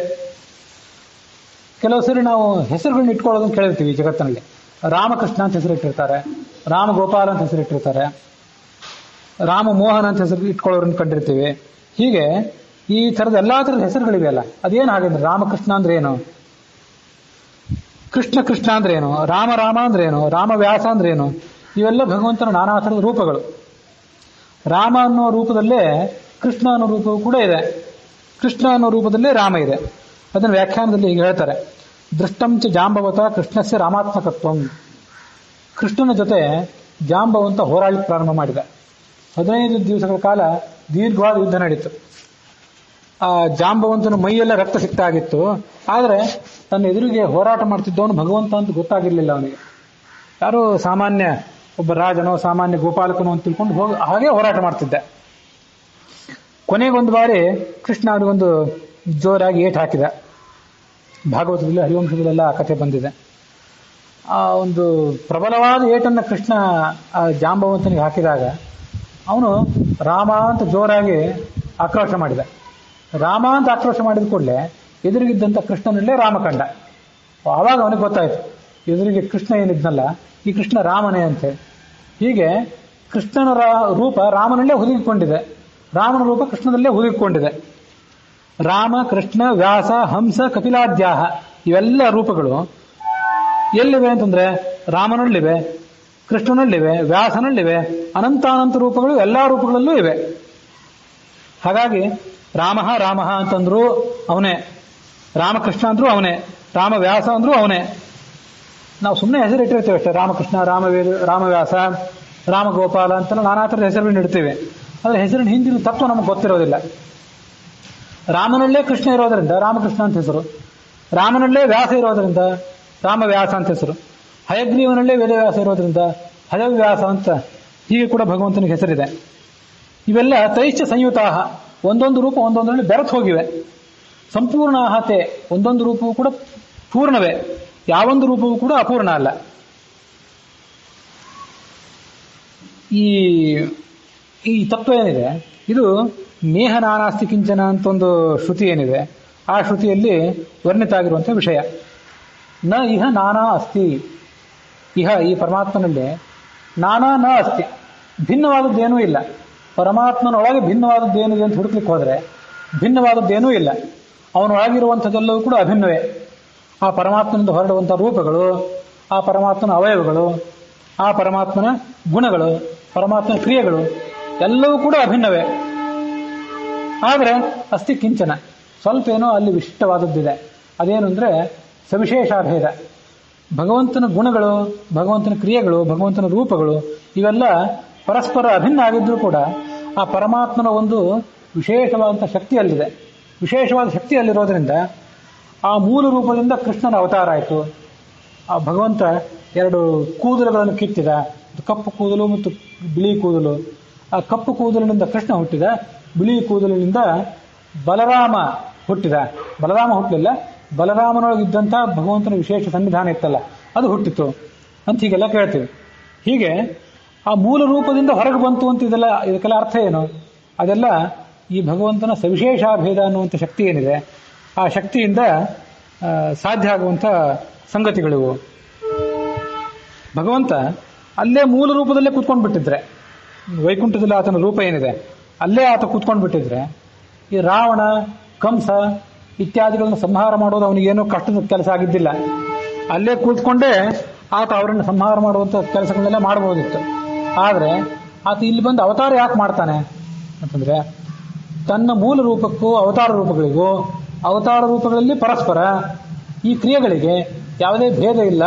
ಕೆಲವು ಸರಿ ನಾವು ಹೆಸರುಗಳನ್ನ ಇಟ್ಕೊಳ್ಳೋದನ್ನು ಕೇಳಿರ್ತೀವಿ ಜಗತ್ತಿನಲ್ಲಿ. ರಾಮಕೃಷ್ಣ ಅಂತ ಹೆಸರಿಟ್ಟಿರ್ತಾರೆ, ರಾಮ ಗೋಪಾಲ ಅಂತ ಹೆಸರಿಟ್ಟಿರ್ತಾರೆ, ರಾಮ ಮೋಹನ್ ಅಂತ ಹೆಸರು ಇಟ್ಕೊಳ್ಳೋರನ್ನ ಕಂಡಿರ್ತೀವಿ. ಹೀಗೆ ಈ ಥರದ ಎಲ್ಲಾ ಥರದ ಹೆಸರುಗಳಿವೆ ಅಲ್ಲ, ಅದೇನು ಹಾಗಂದ್ರೆ ರಾಮಕೃಷ್ಣ ಅಂದ್ರೆ ಏನು, ಕೃಷ್ಣ ಕೃಷ್ಣ ಅಂದ್ರೆ ಏನು, ರಾಮ ರಾಮ ಅಂದ್ರೆ ಏನು, ರಾಮವ್ಯಾಸ ಅಂದ್ರೆ ಏನು, ಇವೆಲ್ಲ ಭಗವಂತನ ನಾನಾ ಥರದ ರೂಪಗಳು. ರಾಮ ಅನ್ನೋ ರೂಪದಲ್ಲೇ ಕೃಷ್ಣ ಅನ್ನೋ ರೂಪವೂ ಕೂಡ ಇದೆ, ಕೃಷ್ಣ ಅನ್ನೋ ದಲ್ಲೇ ರಾಮ ಇದೆ. ಅದನ್ನು ವ್ಯಾಖ್ಯಾನದಲ್ಲಿ ಈಗ ಹೇಳ್ತಾರೆ, ದೃಷ್ಟಂಚ ಜಾಂಬವತ ಕೃಷ್ಣಸ್ಯ ರಾಮಾತ್ಮಕತ್ವಂ. ಕೃಷ್ಣನ ಜೊತೆ ಜಾಂಬವಂತ ಹೋರಾಡಲಿಕ್ಕೆ ಪ್ರಾರಂಭ ಮಾಡಿದ. 15 ದಿವಸಗಳ ಕಾಲ ದೀರ್ಘವಾದ ಯುದ್ಧ ನಡೀತು. ಆ ಜಾಂಬವಂತನ ಮೈಯೆಲ್ಲ ರಕ್ತ ಸಿಗ್ತಾ ಆಗಿತ್ತು. ಆದರೆ ತನ್ನ ಎದುರಿಗೆ ಹೋರಾಟ ಮಾಡ್ತಿದ್ದವನು ಭಗವಂತ ಅಂತ ಗೊತ್ತಾಗಿರ್ಲಿಲ್ಲ ಅವನಿಗೆ. ಯಾರೋ ಸಾಮಾನ್ಯ ಒಬ್ಬ ರಾಜನೋ ಸಾಮಾನ್ಯ ಗೋಪಾಲಕನೋ ಅಂತ ತಿಳ್ಕೊಂಡು ಹಾಗೆ ಹೋರಾಟ ಮಾಡ್ತಿದ್ದ. ಕೊನೆಗೊಂದು ಬಾರಿ ಕೃಷ್ಣ ಅವನಿಗೊಂದು ಜೋರಾಗಿ ಏಟು ಹಾಕಿದ. ಭಾಗವತದಲ್ಲಿ ಹರಿವಂಶದಲ್ಲೆಲ್ಲ ಆ ಕಥೆ ಬಂದಿದೆ. ಆ ಒಂದು ಪ್ರಬಲವಾದ ಏಟನ್ನು ಕೃಷ್ಣ ಆ ಜಾಂಬವಂತನಿಗೆ ಹಾಕಿದಾಗ ಅವನು ರಾಮ ಅಂತ ಜೋರಾಗಿ ಆಕ್ರೋಶ ಮಾಡಿದ. ರಾಮ ಅಂತ ಆಕ್ರೋಶ ಮಾಡಿದ ಕೂಡಲೇ ಎದುರಿಗಿದ್ದಂಥ ಕೃಷ್ಣನಲ್ಲೇ ರಾಮ ಕಂಡ. ಆವಾಗ ಅವನಿಗೆ ಗೊತ್ತಾಯ್ತು, ಎದುರಿಗೆ ಕೃಷ್ಣ ಏನಿದ್ನಲ್ಲ ಈ ಕೃಷ್ಣ ರಾಮನೇ ಅಂತೇಳಿ. ಹೀಗೆ ಕೃಷ್ಣನ ರೂಪ ರಾಮನಲ್ಲೇ ಹುದುಗಿಕೊಂಡಿದೆ, ರಾಮನ ರೂಪ ಕೃಷ್ಣನಲ್ಲೇ ಹುದುಗಿಕೊಂಡಿದೆ. ರಾಮ ಕೃಷ್ಣ ವ್ಯಾಸ ಹಂಸ ಕಪಿಲಾದ್ಯಾಹ ಇವೆಲ್ಲ ರೂಪಗಳು ಎಲ್ಲಿವೆ ಅಂತಂದ್ರೆ ರಾಮನಲ್ಲಿವೆ, ಕೃಷ್ಣನಲ್ಲಿವೆ, ವ್ಯಾಸನಲ್ಲಿವೆ, ಅನಂತಾನಂತ ರೂಪಗಳು ಎಲ್ಲಾ ರೂಪಗಳಲ್ಲೂ ಇವೆ. ಹಾಗಾಗಿ ರಾಮ ರಾಮ ಅಂತಂದ್ರು ಅವನೇ, ರಾಮಕೃಷ್ಣ ಅಂದ್ರೂ ಅವನೇ, ರಾಮವ್ಯಾಸ ಅಂದ್ರೂ ಅವನೇ. ನಾವು ಸುಮ್ಮನೆ ಹೆಸರು ಇಟ್ಟಿರ್ತೇವೆ ಅಷ್ಟೇ, ರಾಮಕೃಷ್ಣ, ರಾಮವ್ಯಾಸ, ರಾಮಗೋಪಾಲ ಅಂತೆಲ್ಲ ನಾನಾ ಥರದ ಹೆಸರುಗಳನ್ನ ಇಡ್ತೀವಿ. ಆದರೆ ಹೆಸರಿನ ಹಿಂದಿನ ತತ್ವ ನಮಗೆ ಗೊತ್ತಿರೋದಿಲ್ಲ. ರಾಮನಲ್ಲೇ ಕೃಷ್ಣ ಇರೋದರಿಂದ ರಾಮಕೃಷ್ಣ ಅಂತ ಹೆಸರು, ರಾಮನಲ್ಲೇ ವ್ಯಾಸ ಇರೋದರಿಂದ ರಾಮವ್ಯಾಸ ಅಂತ ಹೆಸರು, ಹಯಗ್ರೀವನಲ್ಲೇ ವೇದವ್ಯಾಸ ಇರೋದ್ರಿಂದ ಹಯವ್ಯಾಸ ಅಂತ ಹೀಗೆ ಕೂಡ ಭಗವಂತನಿಗೆ ಹೆಸರಿದೆ. ಇವೆಲ್ಲ ತೈಶ್ಚ ಸಂಯುತಾಹ, ಒಂದೊಂದು ರೂಪ ಒಂದೊಂದರಲ್ಲಿ ಬೆರೆತು ಹೋಗಿವೆ. ಸಂಪೂರ್ಣ ಆಹತೆ, ಒಂದೊಂದು ರೂಪವೂ ಕೂಡ ಪೂರ್ಣವೇ, ಯಾವೊಂದು ರೂಪವೂ ಕೂಡ ಅಪೂರ್ಣ ಅಲ್ಲ. ಈ ಈ ತತ್ವ ಏನಿದೆ ಇದು ನೇಹ ನಾನಾಸ್ತಿ ಕಿಂಚನ ಅಂತ ಒಂದು ಶ್ರುತಿ ಏನಿದೆ, ಆ ಶ್ರುತಿಯಲ್ಲಿ ವರ್ಣಿತ ಆಗಿರುವಂತಹ ವಿಷಯ. ನ ಇಹ ನಾನಾ ಅಸ್ತಿ, ಇಹ ಈ ಪರಮಾತ್ಮನಲ್ಲಿ ನಾನಾ ನ ಅಸ್ತಿ, ಭಿನ್ನವಾದದ್ದೇನೂ ಇಲ್ಲ. ಪರಮಾತ್ಮನೊಳಗೆ ಭಿನ್ನವಾದದ್ದೇನಿದೆ ಅಂತ ಹುಡುಕ್ಲಿಕ್ಕೆ ಹೋದರೆ ಭಿನ್ನವಾದದ್ದೇನೂ ಇಲ್ಲ. ಅವನೊಳಗಿರುವಂಥದ್ದೆಲ್ಲವೂ ಕೂಡ ಅಭಿನ್ನವೇ. ಆ ಪರಮಾತ್ಮನಿಂದ ಹೊರಡುವಂಥ ರೂಪಗಳು, ಆ ಪರಮಾತ್ಮನ ಅವಯವಗಳು, ಆ ಪರಮಾತ್ಮನ ಗುಣಗಳು, ಪರಮಾತ್ಮನ ಕ್ರಿಯೆಗಳು ಎಲ್ಲವೂ ಕೂಡ ಅಭಿನ್ನವೇ. ಆದರೆ ಅಸ್ತಿ ಕಿಂಚನ, ಸ್ವಲ್ಪ ಏನೋ ಅಲ್ಲಿ ವಿಶಿಷ್ಟವಾದದ್ದಿದೆ. ಅದೇನು ಅಂದರೆ ಸವಿಶೇಷಾಭೇದ. ಭಗವಂತನ ಗುಣಗಳು, ಭಗವಂತನ ಕ್ರಿಯೆಗಳು, ಭಗವಂತನ ರೂಪಗಳು ಇವೆಲ್ಲ ಪರಸ್ಪರ ಅಭಿನ್ನ ಆಗಿದ್ರೂ ಕೂಡ ಆ ಪರಮಾತ್ಮನ ಒಂದು ವಿಶೇಷವಾದಂಥ ಶಕ್ತಿ ಅಲ್ಲಿದೆ. ವಿಶೇಷವಾದ ಶಕ್ತಿ ಅಲ್ಲಿರೋದ್ರಿಂದ ಆ ಮೂಲ ರೂಪದಿಂದ ಕೃಷ್ಣನ ಅವತಾರ ಆಯಿತು. ಆ ಭಗವಂತ ಎರಡು ಕೂದಲುಗಳನ್ನು ಕಿತ್ತಿದ, ಕಪ್ಪು ಕೂದಲು ಮತ್ತು ಬಿಳಿ ಕೂದಲು. ಆ ಕಪ್ಪು ಕೂದಲಿನಿಂದ ಕೃಷ್ಣ ಹುಟ್ಟಿದ, ಬಿಳಿ ಕೂದಲಿನಿಂದ ಬಲರಾಮ ಹುಟ್ಟಿದ. ಬಲರಾಮ ಹುಟ್ಟಲಿಲ್ಲ, ಬಲರಾಮನೊಳಗಿದ್ದಂಥ ಭಗವಂತನ ವಿಶೇಷ ಸನ್ನಿಧಾನ ಇತ್ತಲ್ಲ ಅದು ಹುಟ್ಟಿತು ಅಂತ ಹೀಗೆಲ್ಲ ಕೇಳ್ತೀವಿ. ಹೀಗೆ ಆ ಮೂಲ ರೂಪದಿಂದ ಹೊರಗೆ ಬಂತು ಅಂತ ಇದಕ್ಕೆಲ್ಲ ಅರ್ಥ ಏನು? ಅದೆಲ್ಲ ಈ ಭಗವಂತನ ಸವಿಶೇಷಾಭೇದ ಅನ್ನುವಂಥ ಶಕ್ತಿ ಏನಿದೆ ಆ ಶಕ್ತಿಯಿಂದ ಸಾಧ್ಯ ಆಗುವಂಥ ಸಂಗತಿಗಳಿವು. ಭಗವಂತ ಅಲ್ಲೇ ಮೂಲ ರೂಪದಲ್ಲೇ ಕೂತ್ಕೊಂಡು ಬಿಟ್ಟಿದ್ರೆ, ವೈಕುಂಠದಲ್ಲಿ ಆತನ ರೂಪ ಏನಿದೆ ಅಲ್ಲೇ ಆತ ಕೂತ್ಕೊಂಡು ಬಿಟ್ಟಿದ್ರೆ ಈ ರಾವಣ, ಕಂಸ ಇತ್ಯಾದಿಗಳನ್ನು ಸಂಹಾರ ಮಾಡೋದು ಅವನಿಗೇನೋ ಕಷ್ಟದ ಕೆಲಸ ಆಗಿದ್ದಿಲ್ಲ. ಅಲ್ಲೇ ಕೂತ್ಕೊಂಡೇ ಆತ ಅವರನ್ನು ಸಂಹಾರ ಮಾಡುವಂಥ ಕೆಲಸಗಳನ್ನೆಲ್ಲ ಮಾಡಬಹುದಿತ್ತು. ಆದರೆ ಆತ ಇಲ್ಲಿ ಬಂದು ಅವತಾರ ಯಾಕೆ ಮಾಡ್ತಾನೆ ಅಂತಂದರೆ ತನ್ನ ಮೂಲ ರೂಪಕ್ಕೂ ಅವತಾರ ರೂಪಗಳಿಗೂ, ಅವತಾರ ರೂಪಗಳಲ್ಲಿ ಪರಸ್ಪರ ಈ ಕ್ರಿಯೆಗಳಿಗೆ ಯಾವುದೇ ಭೇದ ಇಲ್ಲ,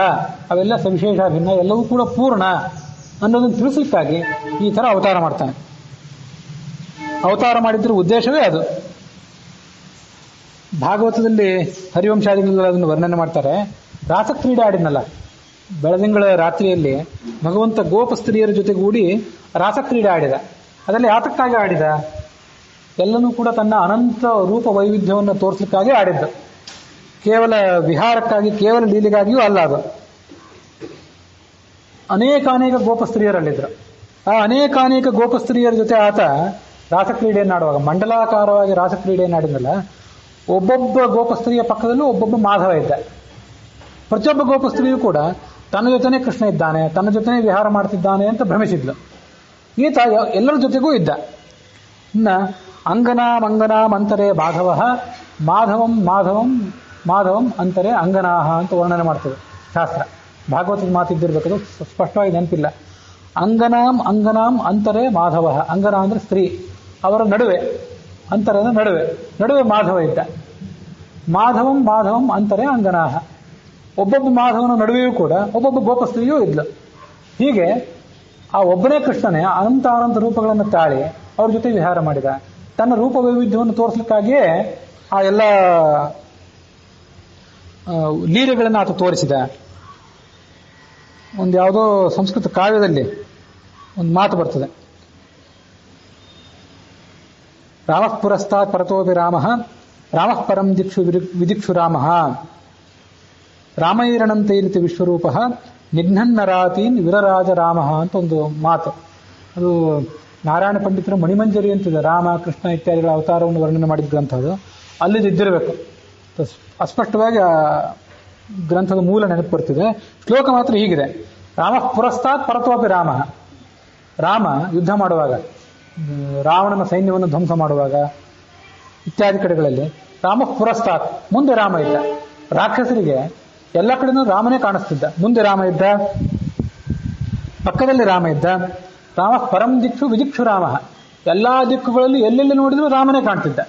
ಅವೆಲ್ಲ ಸವಿಶೇಷ ಭಿನ್ನ, ಎಲ್ಲವೂ ಕೂಡ ಪೂರ್ಣ ಅನ್ನೋದನ್ನು ತಿಳಿಸಲಿಕ್ಕಾಗಿ ಈ ಥರ ಅವತಾರ ಮಾಡ್ತಾನೆ. ಅವತಾರ ಮಾಡಿದ್ರ ಉದ್ದೇಶವೇ ಅದು. ಭಾಗವತದಲ್ಲಿ ಹರಿವಂಶಾದಿಗಳಲ್ಲಿ ಅದನ್ನು ವರ್ಣನೆ ಮಾಡ್ತಾರೆ. ರಾಸಕ್ರೀಡೆ ಆಡಿದ್ನಲ್ಲ ಬೆಳದಿಂಗಳ ರಾತ್ರಿಯಲ್ಲಿ ಭಗವಂತ ಗೋಪಸ್ತ್ರೀಯರ ಜೊತೆಗೂಡಿ ರಾಸಕ್ರೀಡೆ ಆಡಿದ. ಅದರಲ್ಲಿ ಯಾತಕ್ಕಾಗಿ ಆಡಿದ? ಎಲ್ಲನೂ ಕೂಡ ತನ್ನ ಅನಂತ ರೂಪ ವೈವಿಧ್ಯವನ್ನು ತೋರಿಸಲಿಕ್ಕಾಗಿ ಆಡಿದ್ದು, ಕೇವಲ ವಿಹಾರಕ್ಕಾಗಿ, ಕೇವಲ ಲೀಲೆಗಾಗಿಯೂ ಅಲ್ಲ. ಅದು ಅನೇಕ ಗೋಪಸ್ತ್ರೀಯರಲ್ಲಿದ್ರು. ಆ ಅನೇಕ ಗೋಪಸ್ತ್ರೀಯರ ಜೊತೆ ಆತ ರಾಸಕ್ರೀಡೆಯನ್ನಾಡುವಾಗ, ಮಂಡಲಾಕಾರವಾಗಿ ರಾಸಕ್ರೀಡೆಯನ್ನಾಡಿದ್ನಲ್ಲ, ಒಬ್ಬೊಬ್ಬ ಗೋಪಸ್ತ್ರೀಯ ಪಕ್ಕದಲ್ಲೂ ಒಬ್ಬೊಬ್ಬ ಮಾಧವ ಇದ್ದ. ಪ್ರತಿಯೊಬ್ಬ ಗೋಪಸ್ತ್ರೀಯೂ ಕೂಡ ತನ್ನ ಜೊತೆನೇ ಕೃಷ್ಣ ಇದ್ದಾನೆ, ತನ್ನ ಜೊತೆನೇ ವಿಹಾರ ಮಾಡ್ತಿದ್ದಾನೆ ಅಂತ ಭ್ರಮಿಸಿದ್ಲು. ಈತ ಎಲ್ಲರ ಜೊತೆಗೂ ಇದ್ದ. ಇನ್ನು ಅಂಗನಾಂ ಅಂತರೇ ಮಾಧವ, ಮಾಧವಂ ಅಂತರೇ ಅಂಗನಾಹ ಅಂತ ವರ್ಣನೆ ಮಾಡ್ತದೆ ಶಾಸ್ತ್ರ. ಭಾಗವತದ ಮಾತಿದ್ದಿರ್ಬೇಕದು, ಸ್ಪಷ್ಟವಾಗಿ ನೆನಪಿಲ್ಲ. ಅಂಗನಾಂ ಅಂತರೇ ಮಾಧವ, ಅಂಗನ ಅಂದ್ರೆ ಸ್ತ್ರೀ, ಅವರ ನಡುವೆ, ಅಂತರ ಅಂದ್ರೆ ನಡುವೆ ಮಾಧವ ಇದ್ದ. ಮಾಧವಂ ಅಂತರೇ ಅಂಗನಾಹ, ಒಬ್ಬೊಬ್ಬ ಮಾಧವನ ನಡುವೆಯೂ ಕೂಡ ಒಬ್ಬೊಬ್ಬ ಗೋಪಸ್ತ್ರೀಯೂ ಇದ್ಲು. ಹೀಗೆ ಆ ಒಬ್ಬನೇ ಕೃಷ್ಣನೇ ಅನಂತ ರೂಪಗಳನ್ನು ತಾಳಿ ಅವ್ರ ಜೊತೆ ವಿಹಾರ ಮಾಡಿದ. ತನ್ನ ರೂಪ ವೈವಿಧ್ಯವನ್ನು ತೋರಿಸಲಿಕ್ಕಾಗಿಯೇ ಆ ಎಲ್ಲ ಲೀಲೆಗಳನ್ನು ಆತ ತೋರಿಸಿದ. ಒಂದು ಯಾವುದೋ ಸಂಸ್ಕೃತ ಕಾವ್ಯದಲ್ಲಿ ಒಂದು ಮಾತು ಬರ್ತದೆ, ರಾಮಃ ಪುರಸ್ತಾತ್ ಪರತೋಪಿ ರಾಮಃ, ರಾಮಃ ಪರಂ ದಿಕ್ಷು ವಿದಿಕ್ಷು ರಾಮಃ, ರಾಮೈರಣಂತೈರಿತಿ ವಿಶ್ವರೂಪ ನಿಘ್ನನ್ನರಾತೀನ್ ವಿರರಾಜ ರಾಮಃ ಅಂತ ಒಂದು ಮಾತು. ಅದು ನಾರಾಯಣ ಪಂಡಿತರ ಮಣಿಮಂಜರಿ ಅಂತಿದೆ, ರಾಮ ಕೃಷ್ಣ ಇತ್ಯಾದಿಗಳ ಅವತಾರವನ್ನು ವರ್ಣನೆ ಮಾಡಿದ ಗ್ರಂಥ. ಅದು ಅಲ್ಲಿದ್ದು ಇದ್ದಿರಬೇಕು. ಅಸ್ಪಷ್ಟವಾಗಿ ಆ ಗ್ರಂಥದ ಮೂಲ ನೆನಪು ಬರ್ತಿದೆ. ಶ್ಲೋಕ ಮಾತ್ರ ಹೀಗಿದೆ: ರಾಮಃ ಪುರಸ್ತಾತ್ ಪರತೋಪಿ ರಾಮಃ. ರಾಮ ಯುದ್ಧ ಮಾಡುವಾಗ, ರಾವಣನ ಸೈನ್ಯವನ್ನು ಧ್ವಂಸ ಮಾಡುವಾಗ ಇತ್ಯಾದಿ ಕಡೆಗಳಲ್ಲಿ ರಾಮಃ ಪುರಸ್ತಾತ್, ಮುಂದೆ ರಾಮ ಇದ್ದ. ರಾಕ್ಷಸರಿಗೆ ಎಲ್ಲ ಕಡೆನೂ ರಾಮನೇ ಕಾಣಿಸ್ತಿದ್ದ. ಮುಂದೆ ರಾಮ ಇದ್ದ, ಪಕ್ಕದಲ್ಲಿ ರಾಮ ಇದ್ದ. ರಾಮಃ ಪರಂ ದಿಕ್ಷು ವಿದಿಕ್ಷು ರಾಮ, ಎಲ್ಲ ದಿಕ್ಕುಗಳಲ್ಲಿ ಎಲ್ಲೆಲ್ಲಿ ನೋಡಿದ್ರು ರಾಮನೇ ಕಾಣ್ತಿದ್ದ.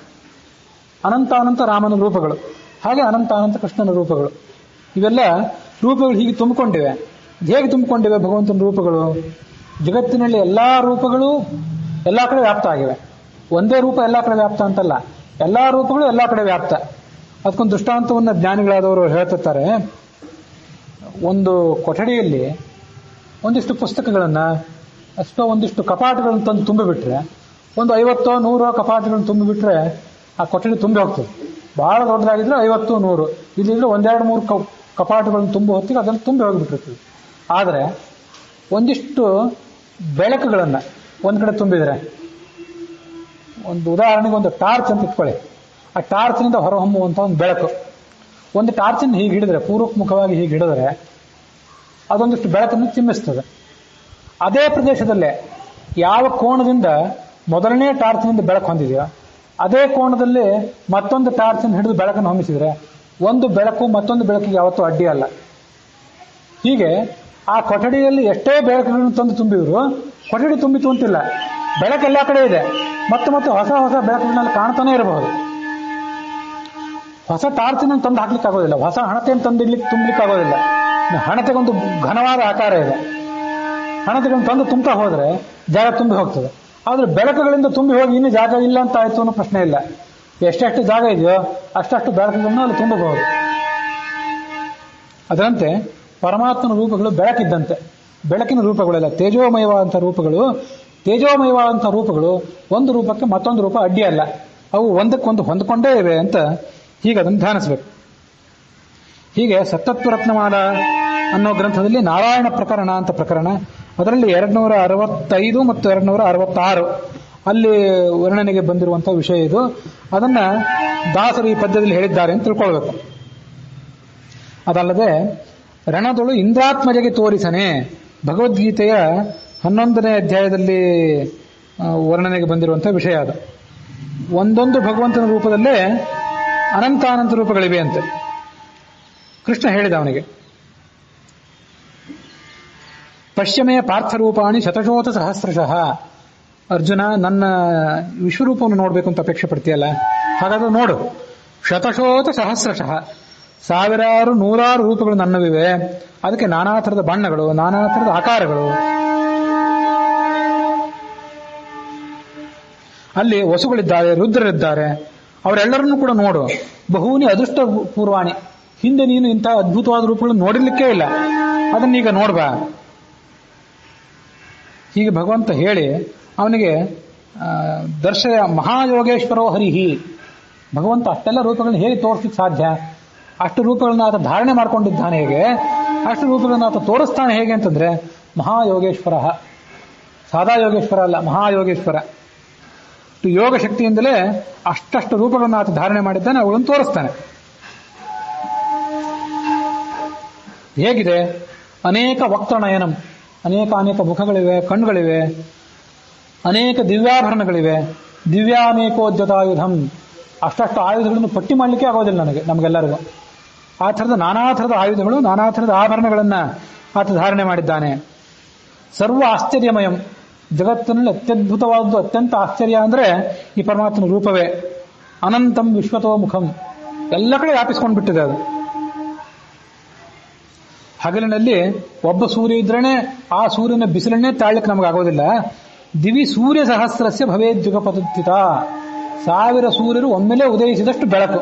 ಅನಂತ ರಾಮನ ರೂಪಗಳು, ಹಾಗೆ ಅನಂತ ಕೃಷ್ಣನ ರೂಪಗಳು. ಇವೆಲ್ಲ ರೂಪಗಳು ಹೀಗೆ ತುಂಬಿಕೊಂಡಿವೆ. ಹೇಗೆ ತುಂಬಿಕೊಂಡಿವೆ ಭಗವಂತನ ರೂಪಗಳು? ಜಗತ್ತಿನಲ್ಲಿ ಎಲ್ಲಾ ರೂಪಗಳು ಎಲ್ಲ ಕಡೆ ವ್ಯಾಪ್ತ ಆಗಿವೆ. ಒಂದೇ ರೂಪ ಎಲ್ಲ ಕಡೆ ವ್ಯಾಪ್ತ ಅಂತಲ್ಲ, ಎಲ್ಲಾ ರೂಪಗಳು ಎಲ್ಲ ಕಡೆ ವ್ಯಾಪ್ತ. ಅದಕ್ಕೊಂದು ದೃಷ್ಟಾಂತವನ್ನು ಜ್ಞಾನಿಗಳಾದವರು ಹೇಳ್ತಿರ್ತಾರೆ. ಒಂದು ಕೊಠಡಿಯಲ್ಲಿ ಒಂದಿಷ್ಟು ಪುಸ್ತಕಗಳನ್ನು ಒಂದಿಷ್ಟು ಕಪಾಟಗಳನ್ನು ತಂದು ತುಂಬಿಬಿಟ್ರೆ, ಒಂದು 50-100 ಕಪಾಟಗಳನ್ನು ತುಂಬಿಬಿಟ್ರೆ ಆ ಕೊಠಡಿ ತುಂಬಿ ಹೋಗ್ತದೆ. ಬಹಳ ದೊಡ್ಡದಾಗಿದ್ರೆ 50-100, ಇಲ್ಲಿದ್ರೆ 1-2-3 ಕಪಾಟಗಳನ್ನು ತುಂಬಿ ಹೊತ್ತಿಗೆ ಅದನ್ನು ತುಂಬಿ ಹೋಗಿಬಿಟ್ಟಿರ್ತದೆ. ಆದರೆ ಒಂದಿಷ್ಟು ಬೆಳಕುಗಳನ್ನು, ಒಂದ್ ಕಡೆ ತುಂಬಿದ್ರೆ, ಒಂದು ಉದಾಹರಣೆಗೆ ಒಂದು ಟಾರ್ಚ್ ಅಂತ ಇಟ್ಕೊಳ್ಳಿ. ಆ ಟಾರ್ಚ್ನಿಂದ ಹೊರಹೊಮ್ಮುವಂತ ಒಂದು ಬೆಳಕು, ಒಂದು ಟಾರ್ಚನ್ನು ಹೀಗೆ ಹಿಡಿದ್ರೆ, ಪೂರ್ವಮುಖವಾಗಿ ಹೀಗೆ ಹಿಡಿದ್ರೆ ಅದೊಂದಿಷ್ಟು ಬೆಳಕನ್ನು ಚಿಮ್ಮಿಸ್ತದೆ. ಅದೇ ಪ್ರದೇಶದಲ್ಲೇ ಯಾವ ಕೋಣದಿಂದ ಮೊದಲನೇ ಟಾರ್ಚ್ನಿಂದ ಬೆಳಕು ಹೊಂದಿದೆಯೋ ಅದೇ ಕೋಣದಲ್ಲಿ ಮತ್ತೊಂದು ಟಾರ್ಚನ್ನು ಹಿಡಿದು ಬೆಳಕನ್ನು ಹೊಮ್ಮಿಸಿದ್ರೆ ಒಂದು ಬೆಳಕು ಮತ್ತೊಂದು ಬೆಳಕಿಗೆ ಯಾವತ್ತೂ ಅಡ್ಡಿ ಅಲ್ಲ. ಹೀಗೆ ಆ ಕೊಠಡಿಯಲ್ಲಿ ಎಷ್ಟೇ ಬೆಳಕುಗಳನ್ನು ತಂದು ತುಂಬಿದ್ರು ಕೊಠಡಿ ತುಂಬಿತು ಅಂತಿಲ್ಲ, ಬೆಳಕೆಲ್ಲ ಕಡೆ ಇದೆ. ಮತ್ತೆ ಮತ್ತೆ ಹೊಸ ಹೊಸ ಬೆಳಕುಗಳಲ್ಲಿ ಕಾಣ್ತಾನೆ ಇರಬಹುದು. ಹೊಸ ಟಾರ್ಚನ್ನು ತಂದು ಹಾಕ್ಲಿಕ್ಕೆ ಆಗೋದಿಲ್ಲ, ಹೊಸ ಹಣತೆಯನ್ನು ತಂದಿಡ್ಲಿಕ್ಕೆ ತುಂಬಲಿಕ್ಕೆ ಆಗೋದಿಲ್ಲ. ಹಣತೆಗೊಂದು ಘನವಾದ ಆಕಾರ ಇದೆ, ಹಣತೆಗಳನ್ನು ತಂದು ತುಂಬ್ತಾ ಹೋದ್ರೆ ಜಾಗ ತುಂಬಿ ಹೋಗ್ತದೆ. ಆದ್ರೆ ಬೆಳಕುಗಳಿಂದ ತುಂಬಿ ಹೋಗಿ ಇನ್ನೂ ಜಾಗ ಇಲ್ಲ ಅಂತ ಆಯ್ತು ಅನ್ನೋ ಪ್ರಶ್ನೆ ಇಲ್ಲ. ಎಷ್ಟೆಷ್ಟು ಜಾಗ ಇದೆಯೋ ಅಷ್ಟಷ್ಟು ಬೆಳಕುಗಳನ್ನು ಅಲ್ಲಿ ತುಂಬಬಹುದು. ಅದರಂತೆ ಪರಮಾತ್ಮನ ರೂಪಗಳು ಬೆಳಕಿದ್ದಂತೆ, ಬೆಳಕಿನ ರೂಪಗಳೆಲ್ಲ ತೇಜೋಮಯವಾದಂಥ ರೂಪಗಳು. ತೇಜೋಮಯವಾದಂಥ ರೂಪಗಳು ಒಂದು ರೂಪಕ್ಕೆ ಮತ್ತೊಂದು ರೂಪ ಅಡ್ಡಿ ಅಲ್ಲ, ಅವು ಒಂದಕ್ಕೊಂದು ಹೊಂದ್ಕೊಂಡೇ ಇವೆ ಅಂತ ಹೀಗೆ ಅದನ್ನು ಧ್ಯಾನಿಸಬೇಕು. ಹೀಗೆ ಸತ್ತತ್ವರತ್ನಮಾಲ ಅನ್ನೋ ಗ್ರಂಥದಲ್ಲಿ ನಾರಾಯಣ ಪ್ರಕರಣ ಅಂತ ಪ್ರಕರಣ, ಅದರಲ್ಲಿ 265 ಮತ್ತು 266 ಅಲ್ಲಿ ವರ್ಣನೆಗೆ ಬಂದಿರುವಂತಹ ವಿಷಯ ಇದು. ಅದನ್ನ ದಾಸರು ಈ ಪದ್ಯದಲ್ಲಿ ಹೇಳಿದ್ದಾರೆ ಅಂತ ತಿಳ್ಕೊಳ್ಬೇಕು. ಅದಲ್ಲದೆ ರಣದೊಳು ಇಂದ್ರಾತ್ಮಜಗೆ ತೋರಿಸನೆ ಭಗವದ್ಗೀತೆಯ 11ನೇ ಅಧ್ಯಾಯದಲ್ಲಿ ವರ್ಣನೆಗೆ ಬಂದಿರುವಂತಹ ವಿಷಯ ಅದು. ಒಂದೊಂದು ಭಗವಂತನ ರೂಪದಲ್ಲೇ ಅನಂತಾನಂತ ರೂಪಗಳಿವೆ ಅಂತೆ. ಕೃಷ್ಣ ಹೇಳಿದ ಅವನಿಗೆ, ಪಶ್ಚಿಮೆಯ ಪಾರ್ಥರೂಪಾಣಿ ಶತಶೋತ ಸಹಸ್ರಶಃ. ಅರ್ಜುನ, ನನ್ನ ವಿಶ್ವರೂಪವನ್ನು ನೋಡ್ಬೇಕು ಅಂತ ಅಪೇಕ್ಷೆ ಪಡ್ತೀಯಲ್ಲ, ಹಾಗಾದ್ರೆ ನೋಡು. ಶತಶೋತ ಸಹಸ್ರಶಃ, ಸಾವಿರಾರು ನೂರಾರು ರೂಪಗಳು ನನ್ನವಿವೆ. ಅದಕ್ಕೆ ನಾನಾ ಥರದ ಬಣ್ಣಗಳು, ನಾನಾ ಥರದ ಆಕಾರಗಳು. ಅಲ್ಲಿ ವಸುಗಳಿದ್ದಾರೆ, ರುದ್ರರಿದ್ದಾರೆ, ಅವರೆಲ್ಲರನ್ನೂ ಕೂಡ ನೋಡು. ಬಹುನಿ ಅದೃಷ್ಟ ಪೂರ್ವಾಣಿ, ಹಿಂದೆ ನೀನು ಇಂಥ ಅದ್ಭುತವಾದ ರೂಪಗಳನ್ನು ನೋಡಿರ್ಲಿಕ್ಕೇ ಇಲ್ಲ, ಅದನ್ನೀಗ ನೋಡ್ಬಾ. ಹೀಗೆ ಭಗವಂತ ಹೇಳಿ ಅವನಿಗೆ ದರ್ಶಯ ಮಹಾಯೋಗೇಶ್ವರೋ ಹರಿಹಿ. ಭಗವಂತ ಅಷ್ಟೆಲ್ಲ ರೂಪಗಳನ್ನ ಹೇಗೆ ತೋರಿಸ್ಲಿಕ್ಕೆ ಸಾಧ್ಯ? ಅಷ್ಟು ರೂಪಗಳನ್ನ ಆತ ಧಾರಣೆ ಮಾಡ್ಕೊಂಡಿದ್ದಾನೆ ಹೇಗೆ, ಅಷ್ಟು ರೂಪಗಳನ್ನ ಆತ ತೋರಿಸ್ತಾನೆ ಹೇಗೆ ಅಂತಂದ್ರೆ ಮಹಾಯೋಗೇಶ್ವರ, ಸಾದಾ ಯೋಗೇಶ್ವರ ಅಲ್ಲ, ಮಹಾಯೋಗೇಶ್ವರ. ಯೋಗ ಶಕ್ತಿಯಿಂದಲೇ ಅಷ್ಟಷ್ಟು ರೂಪಗಳನ್ನು ಆತ ಧಾರಣೆ ಮಾಡಿದ್ದಾನೆ, ಅವುಗಳನ್ನು ತೋರಿಸ್ತಾನೆ. ಹೇಗಿದೆ? ಅನೇಕ ವಕ್ತನಯನಂ, ಅನೇಕ ಮುಖಗಳಿವೆ, ಕಣ್ಣುಗಳಿವೆ, ಅನೇಕ ದಿವ್ಯಾಭರಣಗಳಿವೆ. ದಿವ್ಯಾನೇಕೋದ್ಯತಾಯುಧಂ, ಅಷ್ಟಷ್ಟು ಆಯುಧಗಳನ್ನು ಪಟ್ಟಿ ಮಾಡಲಿಕ್ಕೆ ಆಗೋದಿಲ್ಲ ನಮಗೆಲ್ಲರಿಗೂ. ಆ ಥರದ ನಾನಾ ಥರದ ಆಯುಧಗಳು, ನಾನಾ ಥರದ ಆಭರಣಗಳನ್ನ ಆತ ಧಾರಣೆ ಮಾಡಿದ್ದಾನೆ. ಸರ್ವ ಆಶ್ಚರ್ಯಮಯಂ, ಜಗತ್ತಿನಲ್ಲಿ ಅತ್ಯದ್ಭುತವಾದದ್ದು, ಅತ್ಯಂತ ಆಶ್ಚರ್ಯ ಅಂದ್ರೆ ಈ ಪರಮಾತ್ಮನ ರೂಪವೇ. ಅನಂತಂ ವಿಶ್ವತೋ ಮುಖಂ, ಎಲ್ಲ ಕಡೆ ವ್ಯಾಪಿಸ್ಕೊಂಡು ಬಿಟ್ಟಿದೆ ಅದು. ಹಗಲಿನಲ್ಲಿ ಒಬ್ಬ ಸೂರ್ಯ ಇದ್ರೇನೆ ಆ ಸೂರ್ಯನ ಬಿಸಿಲನ್ನೇ ತಾಳ್ಲಿಕ್ಕೆ ನಮಗಾಗೋದಿಲ್ಲ. ದಿವಿ ಸೂರ್ಯ ಸಹಸ್ರಸ್ಯ ಭವೇದ್ಯುಗ ಪದ್ಧತಿತ, 1000 ಸೂರ್ಯರು ಒಮ್ಮೆಲೆ ಉದಯಿಸಿದಷ್ಟು ಬೆಳಕು,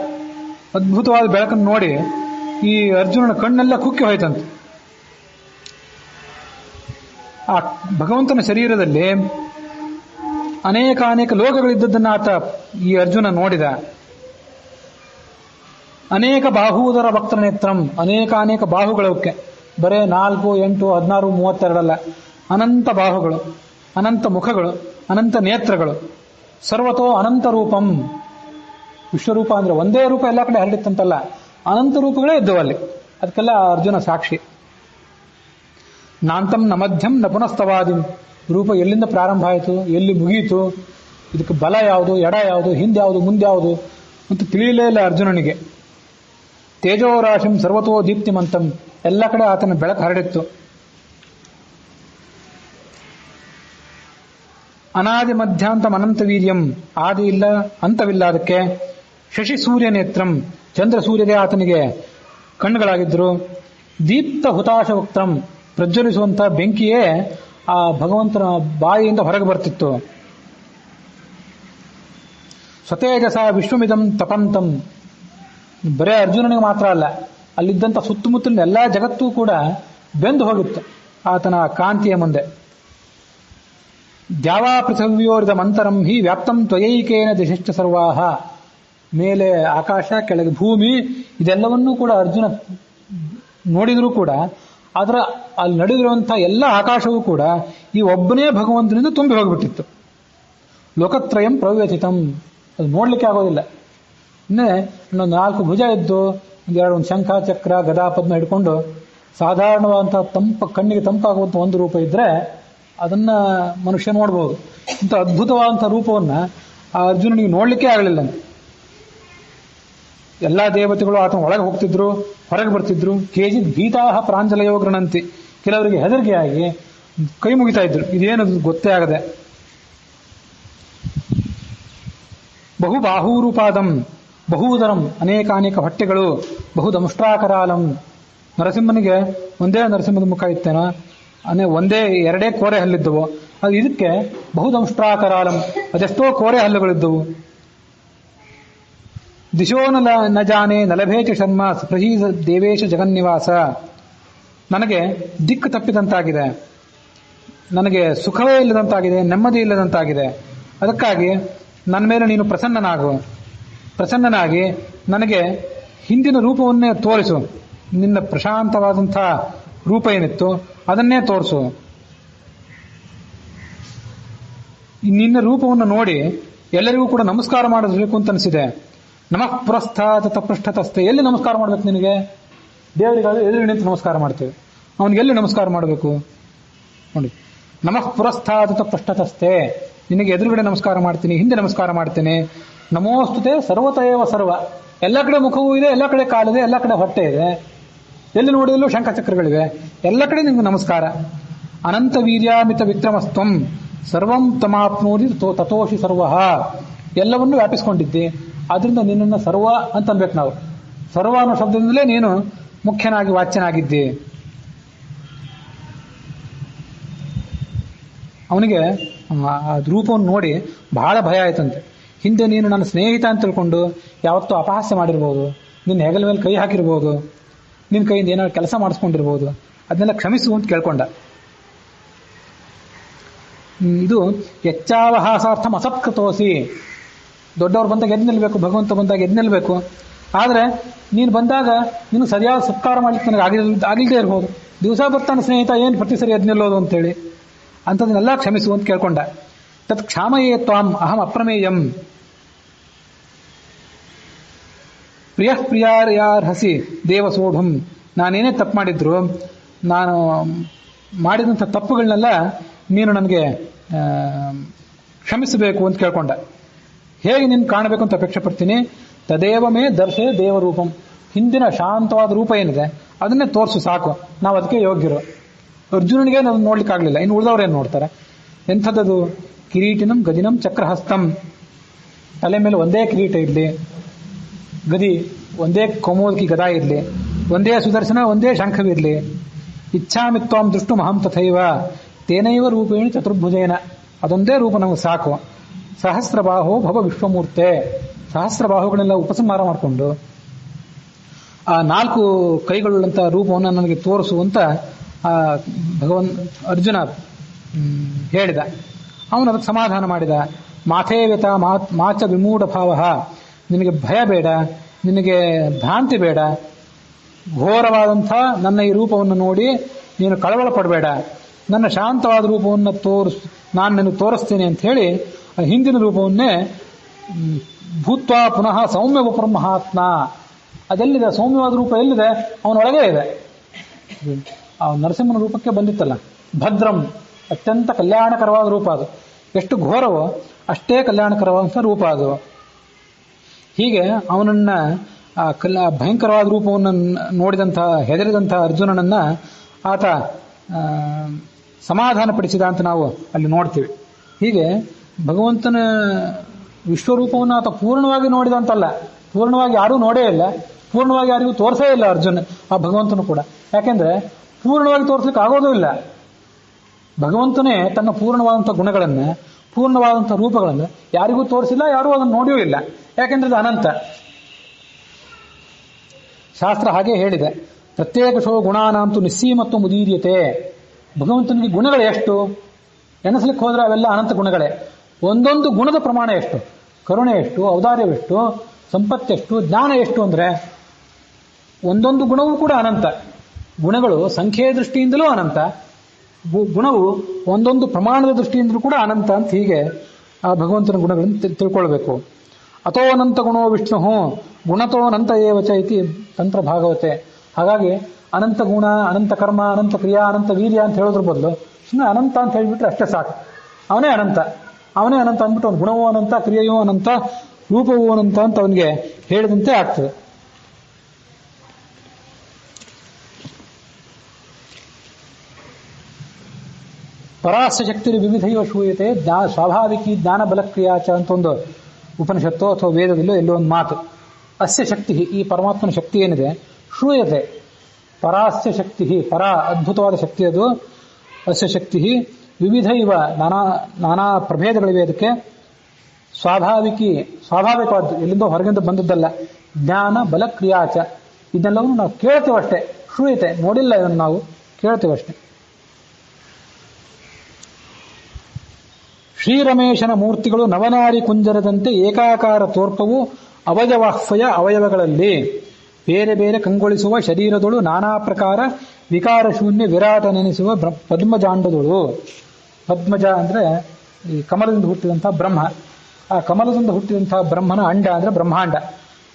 ಅದ್ಭುತವಾದ ಬೆಳಕನ್ನು ನೋಡಿ ಈ ಅರ್ಜುನನ ಕಣ್ಣೆಲ್ಲ ಕುಕ್ಕಿ ಹೋಯ್ತಂತೆ. ಆ ಭಗವಂತನ ಶರೀರದಲ್ಲಿ ಅನೇಕ ಲೋಕಗಳಿದ್ದದ್ದನ್ನು ಆತ ಈ ಅರ್ಜುನ ನೋಡಿದ. ಅನೇಕ ಬಾಹೂದರ ಭಕ್ತರ ನೇತ್ರಂ, ಅನೇಕ ಬಾಹುಗಳಕ್ಕೆ, ಬರೇ 4, 8, 16, 32 ಅಲ್ಲ, ಅನಂತ ಬಾಹುಗಳು, ಅನಂತ ಮುಖಗಳು, ಅನಂತ ನೇತ್ರಗಳು. ಸರ್ವತೋ ಅನಂತ ರೂಪಂ, ವಿಶ್ವರೂಪ ಅಂದ್ರೆ ಒಂದೇ ರೂಪ ಎಲ್ಲ ಕಡೆ ಹರಡಿತ್ತಂತಲ್ಲ, ಅನಂತ ರೂಪಗಳೇ ಇದ್ದವು ಅಲ್ಲಿ. ಅದಕ್ಕೆಲ್ಲ ಅರ್ಜುನ ಸಾಕ್ಷಿ. ನಾಂತಂ ನ ಮಧ್ಯಂ ನ ಪುನಸ್ತವಾದಿಂ, ರೂಪ ಎಲ್ಲಿಂದ ಪ್ರಾರಂಭ ಆಯಿತು, ಎಲ್ಲಿ ಮುಗಿಯಿತು, ಇದಕ್ಕೆ ಬಲ ಯಾವುದು, ಎಡ ಯಾವುದು, ಹಿಂದೆ ಯಾವುದು, ಮುಂದೆ ಯಾವುದು ಅಂತ ತಿಳಿಯಲೇ ಇಲ್ಲ ಅರ್ಜುನನಿಗೆ. ತೇಜೋರಾಶಿಂ ಸರ್ವತೋ ದೀಪ್ತಿಮಂತಂ, ಎಲ್ಲ ಕಡೆ ಆತನ ಬೆಳಕು ಹರಡಿತ್ತು. ಅನಾದಿ ಮಧ್ಯಾಂತಂ ಅನಂತ ವೀರ್ಯಂ, ಆದಿ ಇಲ್ಲ ಅಂತವಿಲ್ಲ ಅದಕ್ಕೆ. ಶಶಿ ಸೂರ್ಯ ನೇತ್ರಂ, ಚಂದ್ರ ಸೂರ್ಯರೇ ಆತನಿಗೆ ಕಣ್ಣುಗಳಾಗಿದ್ದರು. ದೀಪ್ತ ಹುತಾಶ ವಕ್ತ್ರಂ, ಪ್ರಜ್ವಲಿಸುವಂತ ಬೆಂಕಿಯೇ ಆ ಭಗವಂತನ ಬಾಯಿಯಿಂದ ಹೊರಗೆ ಬರ್ತಿತ್ತು. ಸ್ವತೇಜಸ ವಿಶ್ವಮಿದಂ ತಪಂತಂ, ಬರೇ ಅರ್ಜುನನಿಗೆ ಮಾತ್ರ ಅಲ್ಲ, ಅಲ್ಲಿದ್ದಂಥ ಸುತ್ತಮುತ್ತಲಿನ ಎಲ್ಲಾ ಜಗತ್ತೂ ಕೂಡ ಬೆಂದು ಹೋಗಿತ್ತು ಆತನ ಕಾಂತಿಯ ಮುಂದೆ. ದ್ಯಾವಾ ಪೃಥಿವ್ಯೋರಿದ ಮಂತರಂ ಹಿ ವ್ಯಾಪ್ತಂ ತ್ವಯೈಕೇನ ದಿಶಶ್ಚ ಸರ್ವಾಹ, ಮೇಲೆ ಆಕಾಶ, ಕೆಳಗೆ ಭೂಮಿ, ಇದೆಲ್ಲವನ್ನೂ ಕೂಡ ಅರ್ಜುನ ನೋಡಿದರೂ ಕೂಡ ಅದರ ಅಲ್ಲಿ ನಡೆದಿರುವಂತಹ ಎಲ್ಲ ಆಕಾಶವೂ ಕೂಡ ಈ ಒಬ್ಬನೇ ಭಗವಂತನಿಂದ ತುಂಬಿ ಹೋಗ್ಬಿಟ್ಟಿತ್ತು. ಲೋಕತ್ರಯಂ ಪ್ರವ್ಯಥಿತಂ, ಅದು ನೋಡ್ಲಿಕ್ಕೆ ಆಗೋದಿಲ್ಲ. ಇನ್ನೇ ಇನ್ನೊಂದು 4 ಭುಜ ಇದ್ದು ಒಂದು ಶಂಖ ಚಕ್ರ ಗದಾ ಪದ್ಮ ಹಿಡ್ಕೊಂಡು ಸಾಧಾರಣವಾದಂತಹ ಕಣ್ಣಿಗೆ ತಂಪಾಗುವಂಥ ಒಂದು ರೂಪ ಇದ್ರೆ ಅದನ್ನ ಮನುಷ್ಯ ನೋಡ್ಬೋದು. ಇಂಥ ಅದ್ಭುತವಾದಂಥ ರೂಪವನ್ನ ಆ ಅರ್ಜುನನಿಗೆ ನೋಡ್ಲಿಕ್ಕೆ ಆಗಲಿಲ್ಲ. ಎಲ್ಲಾ ದೇವತೆಗಳು ಆತನ ಒಳಗೆ ಹೋಗ್ತಿದ್ರು, ಹೊರಗೆ ಬರ್ತಿದ್ರು. ಕೇಜಿತ್ ಭೀತಾಹ ಪ್ರಾಂಜಲಯೋ ಗೃಣಂತಿ, ಕೆಲವರಿಗೆ ಹೆದರಿಕೆಯಾಗಿ ಕೈ ಮುಗಿತಾ ಇದ್ರು, ಇದೇನು ಗೊತ್ತೇ ಆಗದೆ. ಬಹು ಬಾಹೂರೂಪಾದಂ ಬಹುದರಂ, ಅನೇಕಾನೇಕ ಹೊಟ್ಟೆಗಳು, ಬಹುದಂಷ್ಟ್ರಾಕರಾಲಂ. ನರಸಿಂಹನಿಗೆ ಒಂದೇ ನರಸಿಂಹದ ಮುಖ ಇತ್ತೇನೋ, ಒಂದೇ 2 ಕೋರೆ ಹಲ್ಲಿದ್ದವು. ಅದು ಇದಕ್ಕೆ ಬಹುದಂಷ್ಟ್ರಾಕರಾಲಂ, ಅದೆಷ್ಟೋ ಕೋರೆ ಹಲ್ಲುಗಳಿದ್ದವು. ದಿಶೋ ನ ಜಾನೆ ನಲಭೇಚ ಶರ್ಮ ಪ್ರಹೀಸ ದೇವೇಶ ಜಗನ್ನಿವಾಸ. ನನಗೆ ದಿಕ್ಕು ತಪ್ಪಿದಂತಾಗಿದೆ, ನನಗೆ ಸುಖವೇ ಇಲ್ಲದಂತಾಗಿದೆ, ನೆಮ್ಮದಿ ಇಲ್ಲದಂತಾಗಿದೆ. ಅದಕ್ಕಾಗಿ ನನ್ನ ಮೇಲೆ ನೀನು ಪ್ರಸನ್ನನಾಗಿ ನನಗೆ ಹಿಂದಿನ ರೂಪವನ್ನೇ ತೋರಿಸು. ನಿನ್ನ ಪ್ರಶಾಂತವಾದಂಥ ರೂಪ ಏನಿತ್ತು ಅದನ್ನೇ ತೋರಿಸು. ನಿನ್ನ ರೂಪವನ್ನು ನೋಡಿ ಎಲ್ಲರಿಗೂ ಕೂಡ ನಮಸ್ಕಾರ ಮಾಡಬೇಕು ಅಂತ ಅನಿಸಿದೆ. ನಮಃ ಪುರಸ್ಥಾತ್ ತಪೃಷ್ಠತಸ್ತೆ, ಎಲ್ಲಿ ನಮಸ್ಕಾರ ಮಾಡ್ಬೇಕು ನಿನಗೆ? ದೇವರಿಗಾದ್ರೆ ಎದುರು ನಿಂತು ನಮಸ್ಕಾರ ಮಾಡ್ತೇವೆ, ಅವನಿಗೆ ಎಲ್ಲಿ ನಮಸ್ಕಾರ ಮಾಡಬೇಕು ನೋಡಿ. ನಮಃ ಪುರಸ್ಥಾತ್ ತಪೃಷ್ಠತಸ್ತೆ, ನಿನಗೆ ಎದುರುಗಡೆ ನಮಸ್ಕಾರ ಮಾಡ್ತೀನಿ, ಹಿಂದೆ ನಮಸ್ಕಾರ ಮಾಡ್ತೇನೆ. ನಮೋಸ್ತುತೆ ಸರ್ವತಯವ ಸರ್ವ, ಎಲ್ಲ ಕಡೆ ಮುಖವೂ ಇದೆ, ಎಲ್ಲ ಕಡೆ ಕಾಲಿದೆ, ಎಲ್ಲ ಕಡೆ ಹೊಟ್ಟೆ ಇದೆ, ಎಲ್ಲಿ ನೋಡಿದಲ್ಲೂ ಶಂಖಚಕ್ರಗಳಿವೆ, ಎಲ್ಲ ಕಡೆ ನಿಮ್ಗೆ ನಮಸ್ಕಾರ. ಅನಂತ ವೀರ್ಯಾಮಿತ ವಿಕ್ರಮಸ್ತ್ವಂ ಸರ್ವಂ ತಮಾಪ್ನೋದಿ ತಥೋಷಿ ಸರ್ವ, ಎಲ್ಲವನ್ನೂ ವ್ಯಾಪಿಸ್ಕೊಂಡಿದ್ದೆ, ಆದ್ರಿಂದ ನಿನ್ನನ್ನು ಸರ್ವ ಅಂತ ಅನ್ಬೇಕು ನಾವು. ಸರ್ವ ಅನ್ನೋ ಶಬ್ದದಿಂದಲೇ ನೀನು ಮುಖ್ಯನಾಗಿ ವಾಚ್ಯನಾಗಿದ್ದೆ. ಅವನಿಗೆ ಆ ರೂಪವನ್ನು ನೋಡಿ ಬಹಳ ಭಯ ಆಯ್ತಂತೆ. ಹಿಂದೆ ನೀನು ನನ್ನ ಸ್ನೇಹಿತ ಅಂತ ತಿಳ್ಕೊಂಡು ಯಾವತ್ತೂ ಅಪಹಾಸ್ಯ ಮಾಡಿರ್ಬೋದು, ನಿನ್ನ ಹೆಗಲ ಮೇಲೆ ಕೈ ಹಾಕಿರ್ಬೋದು, ನಿನ್ನ ಕೈಯಿಂದ ಏನಾದ್ರು ಕೆಲಸ ಮಾಡಿಸ್ಕೊಂಡಿರ್ಬೋದು, ಅದನ್ನೆಲ್ಲ ಕ್ಷಮಿಸು ಅಂತ ಕೇಳ್ಕೊಂಡ. ಇದು ಯಚ್ಚಾವಹಾಸಾರ್ಥಂ ಅಸತ್ಕೃತೋಸಿ. ದೊಡ್ಡವ್ರು ಬಂದಾಗ ಎದ್ದು ನಿಲ್ಬೇಕು, ಭಗವಂತ ಬಂದಾಗ ಎದ್ದು ನಿಲ್ಬೇಕು. ಆದರೆ ನೀನು ಬಂದಾಗ ನೀನು ಸರಿಯಾದ ಸತ್ಕಾರ ಮಾಡ್ಲಿಕ್ಕೆ ನನಗೆ ಆಗಿಲ್ಲದೆ ಇರ್ಬೋದು. ದಿವಸ ಬರ್ತಾನೆ ಸ್ನೇಹಿತ, ಏನು ಪ್ರತಿ ಸರಿ ಎದ್ದು ನಿಲ್ಲೋದು ಅಂತೇಳಿ, ಅಂಥದನ್ನೆಲ್ಲ ಕ್ಷಮಿಸು ಅಂತ ಕೇಳ್ಕೊಂಡ. ತತ್ ಕ್ಷಾಮಯೇ ತ್ವಾಂ ಅಹಂ ಅಪ್ರಮೇಯಂ ಪ್ರಿಯಾರ್ಹಸಿ ದೇವಸೋಢಂ. ನಾನೇನೇ ತಪ್ಪು ಮಾಡಿದ್ರು, ನಾನು ಮಾಡಿದಂಥ ತಪ್ಪುಗಳನ್ನೆಲ್ಲ ನೀನು ನನಗೆ ಕ್ಷಮಿಸಬೇಕು ಅಂತ ಕೇಳ್ಕೊಂಡ. ಹೇಗೆ ನೀನು ಕಾಣಬೇಕು ಅಂತ ಅಪೇಕ್ಷೆ ಪಡ್ತೀನಿ. ತದೇವ ಮೇ ದರ್ಶೆ ದೇವರೂಪಂ, ಹಿಂದಿನ ಶಾಂತವಾದ ರೂಪ ಏನಿದೆ ಅದನ್ನೇ ತೋರಿಸು ಸಾಕು, ನಾವು ಅದಕ್ಕೆ ಯೋಗ್ಯರು. ಅರ್ಜುನನಿಗೆ ನಾವು ನೋಡ್ಲಿಕ್ಕಾಗಲಿಲ್ಲ, ಇನ್ನು ಉಳಿದವ್ರೇನು ನೋಡ್ತಾರೆ? ಎಂಥದ್ದು? ಕಿರೀಟಿನಂ ಗದಿನಂ ಚಕ್ರಹಸ್ತಂ, ತಲೆ ಮೇಲೆ ಒಂದೇ ಕಿರೀಟ ಇರಲಿ, ಗದಿ ಒಂದೇ ಕೌಮೋದಕಿ ಗದಾ ಇರಲಿ, ಒಂದೇ ಸುದರ್ಶನ ಒಂದೇ ಶಂಖವಿರಲಿ. ಇಚ್ಛಾಮಿತ್ವಾಂ ದೃಷ್ಟು ಮಹಂ ತಥೈವ ತೇನೈವ ರೂಪೇಣ ಚತುರ್ಭುಜೇನ, ಅದೊಂದೇ ರೂಪ ನಮಗೆ ಸಾಕು. ಸಹಸ್ರಬಾಹೋ ಭವ ವಿಶ್ವಮೂರ್ತೆ, ಸಹಸ್ರಬಾಹುಗಳೆಲ್ಲ ಉಪಸಂಹಾರ ಮಾಡಿಕೊಂಡು ಆ 4 ಕೈಗಳುಳ್ಳಂಥ ರೂಪವನ್ನು ನನಗೆ ತೋರಿಸುವಂತ ಅರ್ಜುನ ಹೇಳಿದ. ಅವನು ಅದಕ್ಕೆ ಸಮಾಧಾನ ಮಾಡಿದ. ಮಾಥೇವ್ಯತ ಮಾಚ ವಿಮೂಢ ಭಾವ, ನಿನಗೆ ಭಯ ಬೇಡ, ನಿನಗೆ ಭ್ರಾಂತಿ ಬೇಡ, ಘೋರವಾದಂಥ ನನ್ನ ಈ ರೂಪವನ್ನು ನೋಡಿ ನೀನು ಕಳವಳ ಪಡಬೇಡ, ನನ್ನ ಶಾಂತವಾದ ರೂಪವನ್ನು ನಾನು ನಿನಗೆ ತೋರಿಸ್ತೇನೆ ಅಂತ ಹೇಳಿ ಹಿಂದಿನ ರೂಪವನ್ನೇ ಭೂತ್ವ ಪುನಃ ಸೌಮ್ಯ ಉಪರ್ಮಹಾತ್ಮ, ಅದೆಲ್ಲಿದೆ ಸೌಮ್ಯವಾದ ರೂಪ ಎಲ್ಲಿದೆ? ಅವನೊಳಗೆ ಇದೆ. ಆ ನರಸಿಂಹನ ರೂಪಕ್ಕೆ ಬಂದಿತ್ತಲ್ಲ ಭದ್ರಂ, ಅತ್ಯಂತ ಕಲ್ಯಾಣಕರವಾದ ರೂಪ ಅದು. ಎಷ್ಟು ಘೋರವೋ ಅಷ್ಟೇ ಕಲ್ಯಾಣಕರವಾದಂಥ ರೂಪ ಅದು. ಹೀಗೆ ಅವನನ್ನ ಭಯಂಕರವಾದ ರೂಪವನ್ನು ನೋಡಿದಂತಹ ಹೆದರಿದಂತಹ ಅರ್ಜುನನನ್ನ ಆತ ಸಮಾಧಾನಪಡಿಸಿದ ಅಂತ ನಾವು ಅಲ್ಲಿ ನೋಡ್ತೀವಿ. ಹೀಗೆ ಭಗವಂತನ ವಿಶ್ವರೂಪವನ್ನು ಆತ ಪೂರ್ಣವಾಗಿ ನೋಡಿದಂತಲ್ಲ, ಪೂರ್ಣವಾಗಿ ಯಾರೂ ನೋಡೇ ಇಲ್ಲ, ಪೂರ್ಣವಾಗಿ ಯಾರಿಗೂ ತೋರಿಸೇ ಇಲ್ಲ ಅರ್ಜುನ, ಆ ಭಗವಂತನು ಕೂಡ. ಯಾಕೆಂದ್ರೆ ಪೂರ್ಣವಾಗಿ ತೋರಿಸ್ಲಿಕ್ಕೆ ಆಗೋದೂ ಇಲ್ಲ. ಭಗವಂತನೇ ತನ್ನ ಪೂರ್ಣವಾದಂಥ ಗುಣಗಳನ್ನು, ಪೂರ್ಣವಾದಂಥ ರೂಪಗಳನ್ನು ಯಾರಿಗೂ ತೋರಿಸಿಲ್ಲ, ಯಾರೂ ಅದನ್ನು ನೋಡಿಯೂ ಇಲ್ಲ. ಯಾಕೆಂದ್ರೆ ಅದು ಅನಂತ. ಶಾಸ್ತ್ರ ಹಾಗೆ ಹೇಳಿದೆ, ಪ್ರತ್ಯೇಕಶೋ ಗುಣಾನಾಂತು ನಿಸ್ಸೀಮತ್ವ ಮುದೀರ್ಯತೆ. ಭಗವಂತನಿಗೆ ಗುಣಗಳು ಎಷ್ಟು ಎಣಿಸ್ಲಿಕ್ಕೆ ಹೋದ್ರೆ ಅವೆಲ್ಲ ಅನಂತ ಗುಣಗಳೇ. ಒಂದೊಂದು ಗುಣದ ಪ್ರಮಾಣ ಎಷ್ಟು, ಕರುಣೆ ಎಷ್ಟು, ಔದಾರ್ಯವೆಷ್ಟು, ಸಂಪತ್ತೆಷ್ಟು, ಜ್ಞಾನ ಎಷ್ಟು ಅಂದ್ರೆ ಒಂದೊಂದು ಗುಣವೂ ಕೂಡ ಅನಂತ. ಗುಣಗಳು ಸಂಖ್ಯೆಯ ದೃಷ್ಟಿಯಿಂದಲೂ ಅನಂತ, ಗುಣವು ಒಂದೊಂದು ಪ್ರಮಾಣದ ದೃಷ್ಟಿಯಿಂದಲೂ ಕೂಡ ಅನಂತ ಅಂತ ಹೀಗೆ ಆ ಭಗವಂತನ ಗುಣಗಳನ್ನು ತಿಳ್ಕೊಳ್ಬೇಕು. ಅಥೋ ಅನಂತ ಗುಣೋ ವಿಷ್ಣು ಗುಣತೋ ಅನಂತ ಏವಚ ಇತಿ ತಂತ್ರ ಭಾಗವತೆ. ಹಾಗಾಗಿ ಅನಂತ ಗುಣ, ಅನಂತ ಕರ್ಮ, ಅನಂತ ಕ್ರಿಯಾ, ಅನಂತ ವೀರ್ಯ ಅಂತ ಹೇಳೋದ್ರ ಬದಲು ಸುಮ್ಮನೆ ಅನಂತ ಅಂತ ಹೇಳಿಬಿಟ್ರೆ ಅಷ್ಟೇ ಸಾಕು. ಅವನೇ ಅನಂತ ಅಂದ್ಬಿಟ್ಟು ಅವನ ಗುಣವೂ ಅನಂತ, ಕ್ರಿಯೆಯೂ ಅನಂತ, ರೂಪವೂ ಅನಂತ ಅಂತ ಅವನಿಗೆ ಹೇಳಿದಂತೆ ಆಗ್ತದೆ. ಪರಾಸ್ಯ ಶಕ್ತಿ ವಿವಿಧೈವ ಶೂಯತೆ ಸ್ವಾಭಾವಿಕಿ ಜ್ಞಾನ ಬಲಕ್ರಿಯಾಚ ಅಂತ ಒಂದು ಉಪನಿಷತ್ತೋ ಅಥವಾ ವೇದದಲ್ಲೋ ಎಲ್ಲೋ ಒಂದು ಮಾತು. ಅಸ್ಯ ಶಕ್ತಿ, ಈ ಪರಮಾತ್ಮನ ಶಕ್ತಿ ಏನಿದೆ, ಶ್ರೂಯತೆ, ಪರಾಸ್ಯ ಶಕ್ತಿ, ಪರ ಅದ್ಭುತವಾದ ಶಕ್ತಿ ಅದು. ಅಸ್ಯ ಶಕ್ತಿ ವಿವಿಧ ಇವ, ನಾನಾ ಪ್ರಭೇದಗಳಿವೆ ಅದಕ್ಕೆ. ಸ್ವಾಭಾವಿಕವಾದ್ದು, ಎಲ್ಲಿಂದೋ ಹೊರಗಿಂದ ಬಂದದ್ದಲ್ಲ. ಜ್ಞಾನ ಬಲ ಕ್ರಿಯಾಚ, ಇದೆಲ್ಲವನ್ನು ನಾವು ಕೇಳ್ತೇವಷ್ಟೇ. ಶ್ರೂಯತೆ, ನೋಡಿಲ್ಲ ಇದನ್ನು, ನಾವು ಕೇಳ್ತೇವಷ್ಟೇ. ಶ್ರೀರಮೇಶನ ಮೂರ್ತಿಗಳು ನವನಾರಿ ಕುಂಜರದಂತೆ ಏಕಾಕಾರ ತೋರ್ಪವು ಅವಯವಹ್ವಯ ಅವಯವಗಳಲ್ಲಿ. ಬೇರೆ ಬೇರೆ ಕಂಗೊಳಿಸುವ ಶರೀರದಳು ನಾನಾ ಪ್ರಕಾರ ವಿಕಾರ ಶೂನ್ಯ ವಿರಾಟ ನೆನೆಸುವ ಪದ್ಮಜಾಂಡದಳು. ಪದ್ಮಜ ಅಂದ್ರೆ ಈ ಕಮಲದಿಂದ ಹುಟ್ಟಿದಂತಹ ಬ್ರಹ್ಮ. ಆ ಕಮಲದಿಂದ ಹುಟ್ಟಿದಂತಹ ಬ್ರಹ್ಮನ ಅಂಡ ಅಂದ್ರೆ ಬ್ರಹ್ಮಾಂಡ.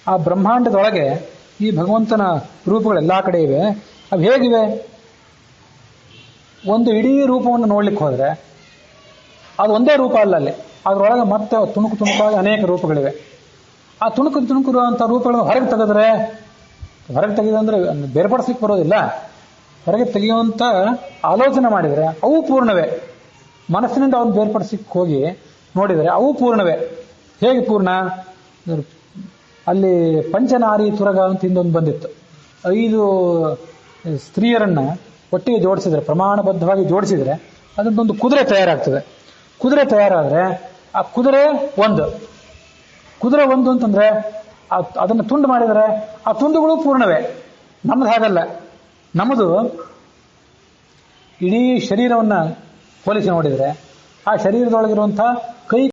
ಆ ಬ್ರಹ್ಮಾಂಡದೊಳಗೆ ಈ ಭಗವಂತನ ರೂಪಗಳು ಎಲ್ಲಾ ಕಡೆ ಇವೆ. ಅವು ಹೇಗಿವೆ? ಒಂದು ಇಡೀ ರೂಪವನ್ನು ನೋಡ್ಲಿಕ್ಕೆ ಹೋದ್ರೆ ಅದು ಒಂದೇ ರೂಪ ಅಲ್ಲ, ಅಲ್ಲಿ ಅದರೊಳಗೆ ಮತ್ತೆ ತುಣುಕು ತುಣುಕಾಗಿ ಅನೇಕ ರೂಪಗಳಿವೆ. ಆ ತುಣುಕು ಇರುವಂತಹ ರೂಪಗಳನ್ನು ಹೊರಗೆ ತೆಗೆದಂದ್ರೆ ಬೇರ್ಪಡಿಸ್ಲಿಕ್ಕೆ ಬರೋದಿಲ್ಲ. ಹೊರಗೆ ತೆಗೆಯುವಂತ ಆಲೋಚನೆ ಮಾಡಿದರೆ ಅವು ಪೂರ್ಣವೇ. ಮನಸ್ಸಿನಿಂದ ಅವನು ಬೇರ್ಪಡಿಸ್ಲಿಕ್ಕೆ ಹೋಗಿ ನೋಡಿದರೆ ಅವು ಪೂರ್ಣವೇ. ಹೇಗೆ ಪೂರ್ಣ? ಅಲ್ಲಿ ಪಂಚನಾರಿ ತುರಗ ಅಂತ ಹಿಂದೊಂದು ಬಂದಿತ್ತು. 5 ಸ್ತ್ರೀಯರನ್ನ ಒಟ್ಟಿಗೆ ಜೋಡಿಸಿದ್ರೆ, ಪ್ರಮಾಣಬದ್ಧವಾಗಿ ಜೋಡಿಸಿದ್ರೆ ಅದೊಂದು ಕುದುರೆ ತಯಾರಾಗ್ತದೆ. ಕುದುರೆ ತಯಾರಾದ್ರೆ ಆ ಕುದುರೆ ಒಂದು ಅಂತಂದ್ರೆ ಅದನ್ನು ತುಂಡು ಮಾಡಿದರೆ ಆ ತುಂಡುಗಳು ಪೂರ್ಣವೇ. ನಮ್ಮದು ಹಾಗಲ್ಲ. ನಮ್ಮದು ಇಡೀ ಶರೀರವನ್ನ ಹೋಲಿಸಿ ನೋಡಿದರೆ ಆ ಶರೀರದೊಳಗಿರುವಂತಹ